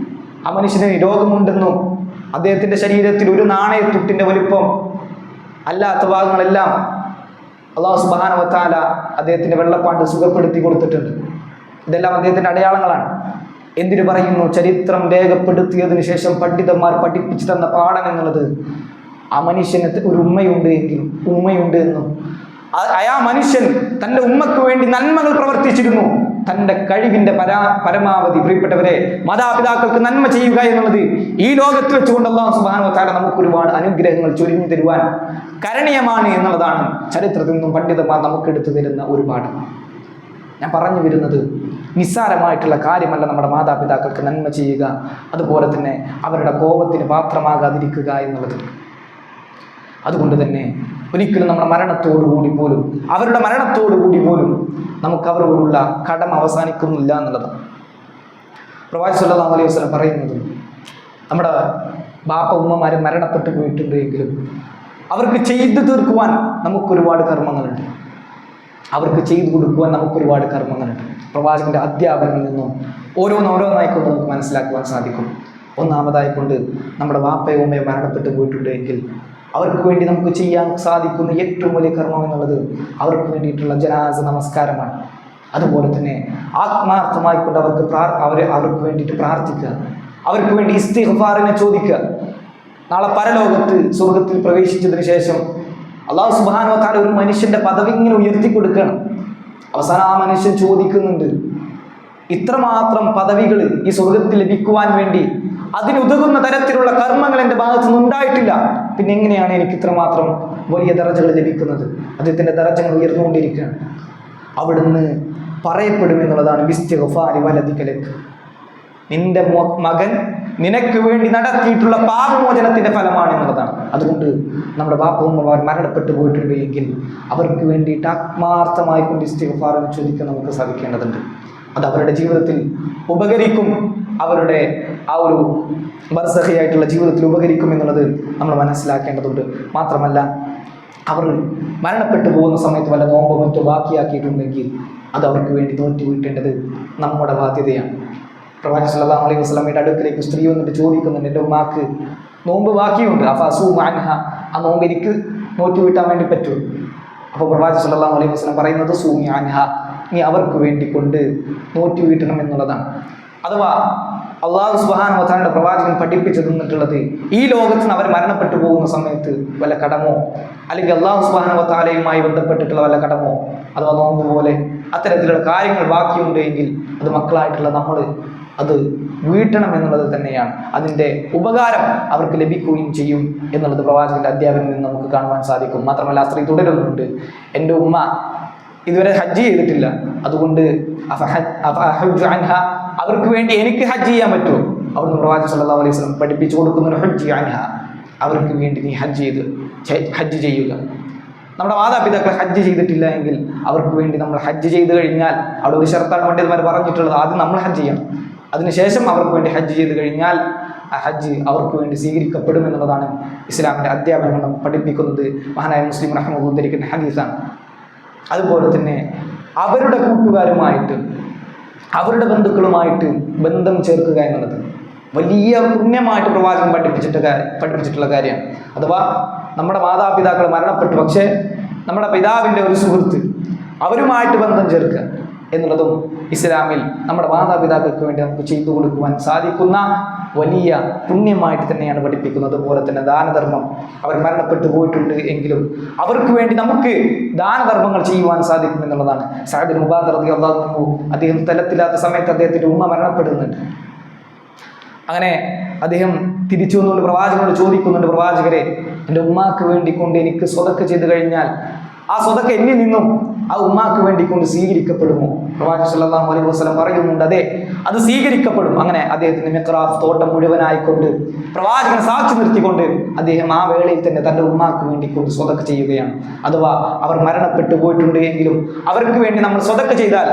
ആ മനുഷ്യന് രോഗമുണ്ടെന്നും അദ്ദേഹത്തിന്റെ ശരീരത്തിൽ ഒരു നാണയത്തുട്ടിന്റെ വലിപ്പം അല്ലാത്ത ഭാഗങ്ങളെല്ലാം അല്ലാഹു സുബ്ഹാനഹു വ തആല അദ്ദേഹത്തിന്റെ വെള്ളപ്പാണ്ട് സുഖപ്പെടുത്തി കൊടുത്തിട്ടുണ്ട്. ഇതെല്ലാം അദ്ദേഹത്തിന്റെ അടയാളങ്ങളാണ്. എന്തിനു പറയുന്നു? ചരിത്രം രേഖപ്പെടുത്തിയതിനു ശേഷം പണ്ഡിതന്മാർ പഠിപ്പിച്ചു തന്ന പാഠം എന്നുള്ളത് ആ മനുഷ്യന് ഒരു ഉമ്മയുണ്ട് എന്നും ആ മനുഷ്യൻ തൻ്റെ ഉമ്മക്ക് വേണ്ടി നന്മകൾ പ്രവർത്തിച്ചിരുന്നു. തൻ്റെ കഴിവിൻ്റെ പരമാവധി പ്രിയപ്പെട്ടവരെ, മാതാപിതാക്കൾക്ക് നന്മ ചെയ്യുക എന്നുള്ളത് ഈ ലോകത്ത് വെച്ചുകൊണ്ട് അല്ലാഹു സുബ്ഹാനഹു വ തആല നമുക്ക് ഒരുപാട് അനുഗ്രഹങ്ങൾ ചൊരിഞ്ഞു തരുവാൻ കരണീയമാണ് എന്നുള്ളതാണ് ചരിത്രത്തിൽ നിന്നും പണ്ഡിതന്മാർ നമുക്ക് എടുത്തു തരുന്ന ഒരു പാഠം. ഞാൻ പറഞ്ഞു വരുന്നത് നിസ്സാരമായിട്ടുള്ള കാര്യമല്ല നമ്മുടെ മാതാപിതാക്കൾക്ക് നന്മ ചെയ്യുക, അതുപോലെ തന്നെ അവരുടെ കോപത്തിന് പാത്രമാകാതിരിക്കുക എന്നുള്ളത്. അതുകൊണ്ട് തന്നെ ഒരിക്കലും നമ്മുടെ മരണത്തോടുകൂടി പോലും അവരുടെ മരണത്തോടുകൂടി പോലും നമുക്ക് അവരോടുള്ള കടമ അവസാനിക്കുന്നില്ല എന്നുള്ളത്. പ്രവാചകൻ സല്ലല്ലാഹു അലൈഹി വസല്ലം പറയുന്നത്, നമ്മുടെ ബാപ്പ ഉമ്മമാർ മരണപ്പെട്ടു പോയിട്ടുണ്ടെങ്കിലും അവർക്ക് ചെയ്തു തീർക്കുവാൻ നമുക്കൊരുപാട് കർമ്മങ്ങളുണ്ട്, അവർക്ക് ചെയ്തു കൊടുക്കുവാൻ നമുക്കൊരുപാട് കർമ്മങ്ങളുണ്ട്. പ്രവാചകന്റെ അധ്യാപനത്തിൽ നിന്നും ഓരോന്നായിക്കൊണ്ട് നമുക്ക് മനസ്സിലാക്കുവാൻ സാധിക്കും. ഒന്നാമതായിക്കൊണ്ട് നമ്മുടെ ബാപ്പയോ ഉമ്മയോ മരണപ്പെട്ടു പോയിട്ടുണ്ടെങ്കിൽ അവർക്ക് വേണ്ടി നമുക്ക് ചെയ്യാൻ സാധിക്കുന്ന ഏറ്റവും വലിയ കർമ്മം എന്നുള്ളത് അവർക്ക് വേണ്ടിയിട്ടുള്ള ജനാസ നമസ്കാരമാണ്. അതുപോലെ തന്നെ ആത്മാർത്ഥമായിക്കൊണ്ട് അവർക്ക് വേണ്ടിയിട്ട് പ്രാർത്ഥിക്കുക, അവർക്ക് വേണ്ടി ഇസ്തിഗ്ഫാറിനെ ചോദിക്കുക. നാളെ പരലോകത്ത് സ്വർഗത്തിൽ പ്രവേശിച്ചതിന് ശേഷം അല്ലാഹു സുബ്ഹാനഹു വ തആല ഒരു മനുഷ്യന്റെ പദവി ഇങ്ങനെ ഉയർത്തി കൊടുക്കണം. അവസാനം ആ മനുഷ്യൻ ചോദിക്കുന്നുണ്ട്, ഇത്രമാത്രം പദവികൾ ഈ സ്വർഗത്തിൽ ലഭിക്കുവാൻ വേണ്ടി അതിനുതകുന്ന തരത്തിലുള്ള കർമ്മങ്ങൾ എൻ്റെ ഭാഗത്തു നിന്നുണ്ടായിട്ടില്ല, പിന്നെ എങ്ങനെയാണ് എനിക്ക് ഇത്രമാത്രം വലിയ ദറജകൾ ലഭിക്കുന്നത്? അദ്ദേഹത്തിൻ്റെ ദറജകൾ ഉയർന്നുകൊണ്ടിരിക്കുകയാണ്. അവിടുന്ന് പറയപ്പെടുമെന്നുള്ളതാണ് ബിസ്തിഗ്ഫാരി വലദികലക്, നിന്റെ മകൻ നിനക്ക് വേണ്ടി നടത്തിയിട്ടുള്ള പാപമോചനത്തിന്റെ ഫലമാണ് എന്നുള്ളതാണ്. അതുകൊണ്ട് നമ്മുടെ ബാപ്പുമ്മമാർ മരണപ്പെട്ടു പോയിട്ടുണ്ട് എങ്കിൽ അവർക്ക് വേണ്ടിയിട്ട് ആത്മാർത്ഥമായി കൊണ്ട് ഇസ്തിഗ്ഫാറിനെ ചോദിക്കാൻ നമുക്ക് സാധിക്കേണ്ടതുണ്ട്. അത് അവരുടെ ജീവിതത്തിൽ ഉപകരിക്കും, അവരുടെ ആ ഒരു ബർസഖിയായിട്ടുള്ള ജീവിതത്തിൽ ഉപകരിക്കും എന്നുള്ളത് നമ്മൾ മനസ്സിലാക്കേണ്ടതുണ്ട്. മാത്രമല്ല, അവർ മരണപ്പെട്ടു പോകുന്ന സമയത്ത് വല്ല നോമ്പോ മറ്റോ ബാക്കിയാക്കിയിട്ടുണ്ടെങ്കിൽ അത് അവർക്ക് വേണ്ടി നോറ്റി വീട്ടേണ്ടത് നമ്മുടെ ബാധ്യതയാണ്. പ്രവാചകൻ സല്ലല്ലാഹു അലൈഹി വസല്ലമയുടെ അടുക്കലേക്ക് സ്ത്രീ വന്നിട്ട് ചോദിക്കുന്നുണ്ട്, എൻ്റെ ഉമ്മാക്ക് നോമ്പ് ബാക്കിയുണ്ട്, അഫഅസൂമു അൻഹ, ആ നോമ്പ് എനിക്ക് നോറ്റി വീട്ടാൻ വേണ്ടി പറ്റുമോ? അപ്പോൾ പ്രവാചകൻ സല്ലല്ലാഹു അലൈഹി വസല്ലം പറയുന്നത് സൂമി അൻഹ, നീ അവർക്ക് വേണ്ടി കൊണ്ട് നോറ്റി വീട്ടണം എന്നുള്ളതാണ്. അഥവാ അല്ലാഹു സുബ്ഹാനഹു വ തആലയുടെ പ്രവാചകൻ പഠിപ്പിച്ചു തന്നിട്ടുള്ളത്, ഈ ലോകത്ത് നിന്ന് അവർ മരണപ്പെട്ടു പോകുന്ന സമയത്ത് വല്ല കടമോ അല്ലെങ്കിൽ അല്ലാഹു സുബ്ഹാനഹു വ തആലയുമായി ബന്ധപ്പെട്ടിട്ടുള്ള വല്ല കടമോ അഥവാ നോമ്പ് പോലെ അത്തരത്തിലുള്ള കാര്യങ്ങൾ ബാക്കിയുണ്ട് എങ്കിൽ അത് മക്കളായിട്ടുള്ള നമ്മൾ അത് വീട്ടണം എന്നുള്ളത് തന്നെയാണ്. അതിൻ്റെ ഉപകാരം അവർക്ക് ലഭിക്കുകയും ചെയ്യും എന്നുള്ളത് പ്രവാചകന്റെ അധ്യാപനത്തിൽ നിന്ന് നമുക്ക് കാണുവാൻ സാധിക്കും. മാത്രമല്ല, സ്ത്രീ തുടരുന്നുണ്ട്, എൻ്റെ ഉമ്മ ഇതുവരെ ഹജ്ജ് ചെയ്തിട്ടില്ല, അതുകൊണ്ട് അവർക്ക് വേണ്ടി എനിക്ക് ഹജ്ജ് ചെയ്യാൻ പറ്റുമോ? അവിടുന്ന് പ്രവാചകൻ സല്ലല്ലാഹു അലൈഹി വസല്ലം പഠിപ്പിച്ചു കൊടുക്കുന്ന ഹജ്ജ് അൻഹ, അവർക്ക് വേണ്ടി നീ ഹജ്ജ് ചെയ്യുക. നമ്മുടെ മാതാപിതാക്കൾ ഹജ്ജ് ചെയ്തിട്ടില്ല എങ്കിൽ അവർക്ക് വേണ്ടി നമ്മൾ ഹജ്ജ് ചെയ്ത് കഴിഞ്ഞാൽ, അവിടെ ഒരു ഷർത്താണ് പണ്ഡിതന്മാർ പറഞ്ഞിട്ടുള്ളത്, ആദ്യം നമ്മൾ ഹജ്ജ് ചെയ്യണം, അതിനുശേഷം അവർക്ക് വേണ്ടി ഹജ്ജ് ചെയ്ത് കഴിഞ്ഞാൽ ആ ഹജ്ജ് അവർക്ക് വേണ്ടി സ്വീകരിക്കപ്പെടും എന്നുള്ളതാണ് ഇസ്ലാമിൻ്റെ അധ്യാപനം നമ്മൾ പഠിപ്പിക്കുന്നത്. മഹാനായ മുസ്ലിം റഹ്മത്തുള്ളാഹി ഉദ്ധരിക്കുന്ന ഹദീസാണ്. അതുപോലെ തന്നെ അവരുടെ കൂട്ടുകാരുമായിട്ട് അവരുടെ ബന്ധുക്കളുമായിട്ട് ബന്ധം ചേർക്കുക എന്നുള്ളത് വലിയ പുണ്യമായിട്ട് പ്രവാചകൻ പഠിപ്പിച്ചിട്ടുള്ള കാര്യമാണ്. അഥവാ നമ്മുടെ മാതാപിതാക്കൾ മരണപ്പെട്ടു, പക്ഷേ നമ്മുടെ പിതാവിൻ്റെ ഒരു സുഹൃത്ത്, അവരുമായിട്ട് ബന്ധം ചേർക്കുക എന്നുള്ളതും ഇസ്ലാമിൽ നമ്മുടെ മാതാപിതാക്കൾക്ക് വേണ്ടി നമുക്ക് ചെയ്തു കൊടുക്കുവാൻ സാധിക്കുന്ന വലിയ പുണ്യമായിട്ട് തന്നെയാണ് പഠിപ്പിക്കുന്നത്. അതുപോലെ തന്നെ ദാനധർമ്മം, അവർ മരണപ്പെട്ടു പോയിട്ടുണ്ട് എങ്കിലും അവർക്ക് വേണ്ടി നമുക്ക് ദാനധർമ്മങ്ങൾ ചെയ്യുവാൻ സാധിക്കും എന്നുള്ളതാണ്. സഅദ് ഇബ്നു മുബാദ് റളിയല്ലാഹു അൻഹു അദ്ദേഹം സ്ഥലത്തില്ലാത്ത സമയത്ത് അദ്ദേഹത്തിൻ്റെ ഉമ്മ മരണപ്പെടുന്നുണ്ട്. അങ്ങനെ അദ്ദേഹം തിരിച്ചു വന്നുകൊണ്ട് പ്രവാചകനോട് ചോദിക്കുന്നുണ്ട്, പ്രവാചകരെ, എൻ്റെ ഉമ്മാക്ക് വേണ്ടിക്കൊണ്ട് എനിക്ക് സ്വതക്ക ചെയ്തു കഴിഞ്ഞാൽ ആ സ്വതക്ക എന്നിൽ നിന്നും ആ ഉമ്മാക്ക് വേണ്ടിക്കൊണ്ട് സ്വീകരിക്കപ്പെടുമോ? പ്രവാചകൻ സല്ലല്ലാഹു അലൈഹി വസല്ലം പറയുന്നുണ്ട്, അതെ, അത് സ്വീകരിക്കപ്പെടും. അങ്ങനെ അദ്ദേഹത്തിന്റെ മിഖ്റാഫ് തോട്ടം മുഴുവനായിക്കൊണ്ട് പ്രവാചകൻ സാക്ഷി നിർത്തിക്കൊണ്ട് അദ്ദേഹം ആ വേളയിൽ തന്നെ തൻ്റെ ഉമ്മാക്ക് വേണ്ടിക്കൊണ്ട് സ്വതക്ക ചെയ്യുകയാണ്. അഥവാ അവർ മരണപ്പെട്ടു പോയിട്ടുണ്ട് എങ്കിലും അവർക്ക് വേണ്ടി നമ്മൾ സ്വതക്ക ചെയ്താൽ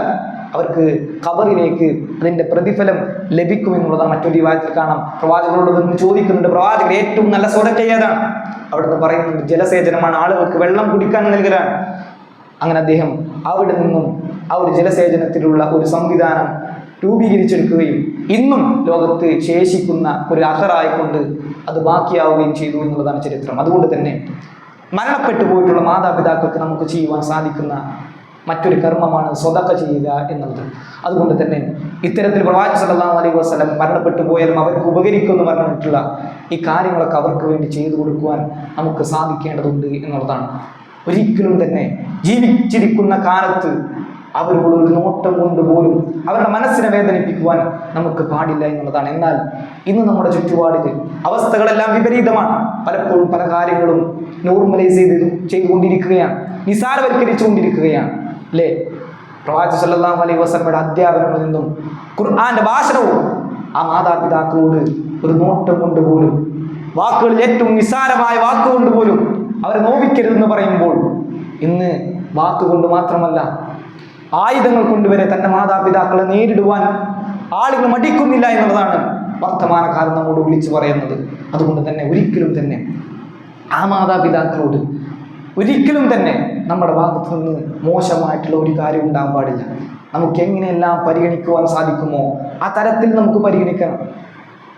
അവർക്ക് ഖബറിലേക്ക് അതിൻ്റെ പ്രതിഫലം ലഭിക്കുമെന്നുള്ളതാണ്. മറ്റൊരു റിവായത്തിൽ കാണാം, പ്രവാചകനോട് വന്ന് ചോദിക്കുന്നുണ്ട്, പ്രവാചകൻ ഏറ്റവും നല്ല സ്വതക്ക ഏതാണ്? അവിടുന്ന് പറയുന്നുണ്ട്, ജലസേചനമാണ്, ആളുകൾക്ക് വെള്ളം കുടിക്കാൻ നൽകലാണ്. അങ്ങനെ അദ്ദേഹം അവിടെ നിന്നും ആ ഒരു ജലസേചനത്തിലുള്ള ഒരു സംവിധാനം രൂപീകരിച്ചെടുക്കുകയും ഇന്നും ലോകത്ത് ശേഷിക്കുന്ന ഒരു അസറായിക്കൊണ്ട് അത് ബാക്കിയാവുകയും ചെയ്തു എന്നുള്ളതാണ് ചരിത്രം. അതുകൊണ്ട് തന്നെ മരണപ്പെട്ടു പോയിട്ടുള്ള മാതാപിതാക്കൾക്ക് നമുക്ക് ചെയ്യുവാൻ സാധിക്കുന്ന മറ്റൊരു കർമ്മമാണ് സ്വതക്ക ചെയ്യുക എന്നുള്ളത്. അതുകൊണ്ട് തന്നെ ഇത്തരത്തിൽ പ്രവാചകൻ സല്ലല്ലാഹു അലൈഹി വസല്ലം മരണപ്പെട്ടു പോയാലും അവർക്ക് ഉപകരിക്കുമെന്ന് പറഞ്ഞിട്ടുള്ള ഈ കാര്യങ്ങളൊക്കെ അവർക്ക് വേണ്ടി ചെയ്തു കൊടുക്കുവാൻ നമുക്ക് സാധിക്കേണ്ടതുണ്ട് എന്നുള്ളതാണ്. ഒരിക്കലും തന്നെ ജീവിച്ചിരിക്കുന്ന കാലത്ത് അവരോട് ഒരു നോട്ടം കൊണ്ട് പോലും അവരുടെ മനസ്സിനെ വേദനിപ്പിക്കുവാൻ നമുക്ക് പാടില്ല എന്നുള്ളതാണ്. എന്നാൽ ഇന്ന് നമ്മുടെ ചുറ്റുപാടിൽ അവസ്ഥകളെല്ലാം വിപരീതമാണ്. പലപ്പോഴും പല കാര്യങ്ങളും നോർമലൈസ് ചെയ്തുകൊണ്ടിരിക്കുകയാണ്, നിസാരവൽക്കരിച്ചുകൊണ്ടിരിക്കുകയാണ്, അല്ലേ? പ്രവാചകൻ സല്ലല്ലാഹു അലൈഹി വസല്ലമയുടെ അധ്യാപനങ്ങളിൽ നിന്നും ഖുർആന്റെ ഭാഷണവും ആ മാതാപിതാക്കളോട് ഒരു നോട്ടം കൊണ്ട് പോലും, വാക്കുകളിൽ ഏറ്റവും നിസ്സാരമായ വാക്കുകൊണ്ട് പോലും അവരെ നോവിക്കരുതെന്ന് പറയുമ്പോൾ, ഇന്ന് വാക്കുകൊണ്ട് മാത്രമല്ല ആയുധങ്ങൾ കൊണ്ടുവരെ തന്റെ മാതാപിതാക്കളെ നേരിടുവാൻ ആളുകൾ മടിക്കുന്നില്ല എന്നുള്ളതാണ് വർത്തമാനകാലം നമ്മോട് വിളിച്ചു പറയുന്നത്. അതുകൊണ്ട് തന്നെ ഒരിക്കലും തന്നെ ആ മാതാപിതാക്കളോട് ഒരിക്കലും തന്നെ നമ്മുടെ ഭാഗത്തു നിന്ന് മോശമായിട്ടുള്ള ഒരു കാര്യം ഉണ്ടാകാൻ പാടില്ല. നമുക്ക് എങ്ങനെയെല്ലാം പരിഗണിക്കുവാൻ സാധിക്കുമോ ആ തരത്തിൽ നമുക്ക് പരിഗണിക്കണം,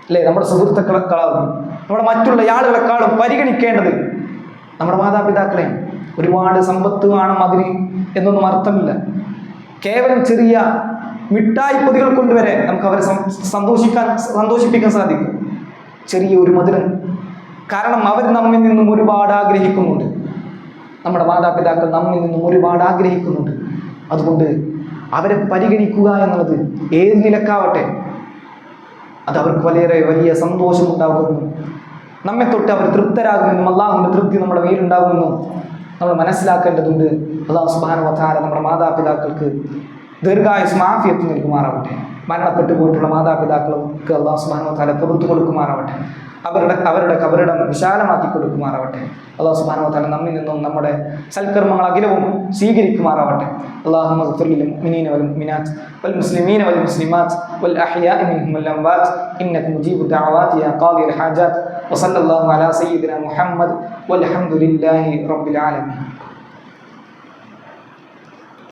അല്ലേ? നമ്മുടെ സുഹൃത്തുക്കളെക്കാളും നമ്മുടെ മറ്റുള്ള ആളുകളെക്കാളും പരിഗണിക്കേണ്ടത് നമ്മുടെ മാതാപിതാക്കളെ. ഒരുപാട് സമ്പത്ത് വേണം അതിന് എന്നൊന്നും അർത്ഥമില്ല. കേവലം ചെറിയ മിഠായി പൊതികൾ കൊണ്ടുവരെ നമുക്ക് അവരെ സന്തോഷിപ്പിക്കാൻ സാധിക്കും. ചെറിയ ഒരു മധുരം. കാരണം അവർ നമ്മിൽ നിന്നും ഒരുപാട് ആഗ്രഹിക്കുന്നുണ്ട്. നമ്മുടെ മാതാപിതാക്കൾ നമ്മിൽ നിന്നും ഒരുപാട് ആഗ്രഹിക്കുന്നുണ്ട്. അതുകൊണ്ട് അവരെ പരിഗണിക്കുക എന്നുള്ളത് ഏത് നിലക്കാവട്ടെ അത് അവർക്ക് വലിയ സന്തോഷം ഉണ്ടാകുമെന്നും നമ്മെ തൊട്ട് അവർ തൃപ്തരാകുമെന്നും അള്ളാഹുവിൻ്റെ തൃപ്തി നമ്മുടെ മേലുണ്ടാകുമെന്നും നമ്മൾ മനസ്സിലാക്കേണ്ടതുണ്ട്. അള്ളാഹു സുബ്ഹാനഹു വ തആല നമ്മുടെ മാതാപിതാക്കൾക്ക് ദീർഘായുസ്സും ആഫിയത്തും നൽകുമാറാവട്ടെ. മരണപ്പെട്ടു പോയിട്ടുള്ള മാതാപിതാക്കൾക്ക് അള്ളാഹു സുബ്ഹാനഹു വ തആല പുറത്തു കൊടുക്കുമാറാവട്ടെ. അവരുടെ കബറിടം വിശാലമാക്കി കൊടുക്കുമാറാവട്ടെ. അള്ളാഹു സുബ്ഹാനഹു വ തആല നമ്മിൽ നിന്നും നമ്മുടെ സൽക്കർമ്മങ്ങൾ അഖിലവും സ്വീകരിക്കുമാറാവട്ടെ. അല്ലാഹുമ്മ ഗ്ഫിർ ലിൽ മുഅ്മിനീന വൽ മുഅ്മിനാത്ത് വൽ മുസ്ലിമീന വൽ മുസ്ലിമാത്ത് വൽ അഹ്യാഇ മിൻഹും വൽ അംവാത്ത് ഇന്നക മുജീബു ദഅവാതി യാ ഖാദിൽ ഹാജാത്ത് വസല്ലല്ലാഹു അലാ സയ്യിദിനാ മുഹമ്മദ് വൽഹംദുലില്ലാഹി റബ്ബിൽ ആലമീൻ.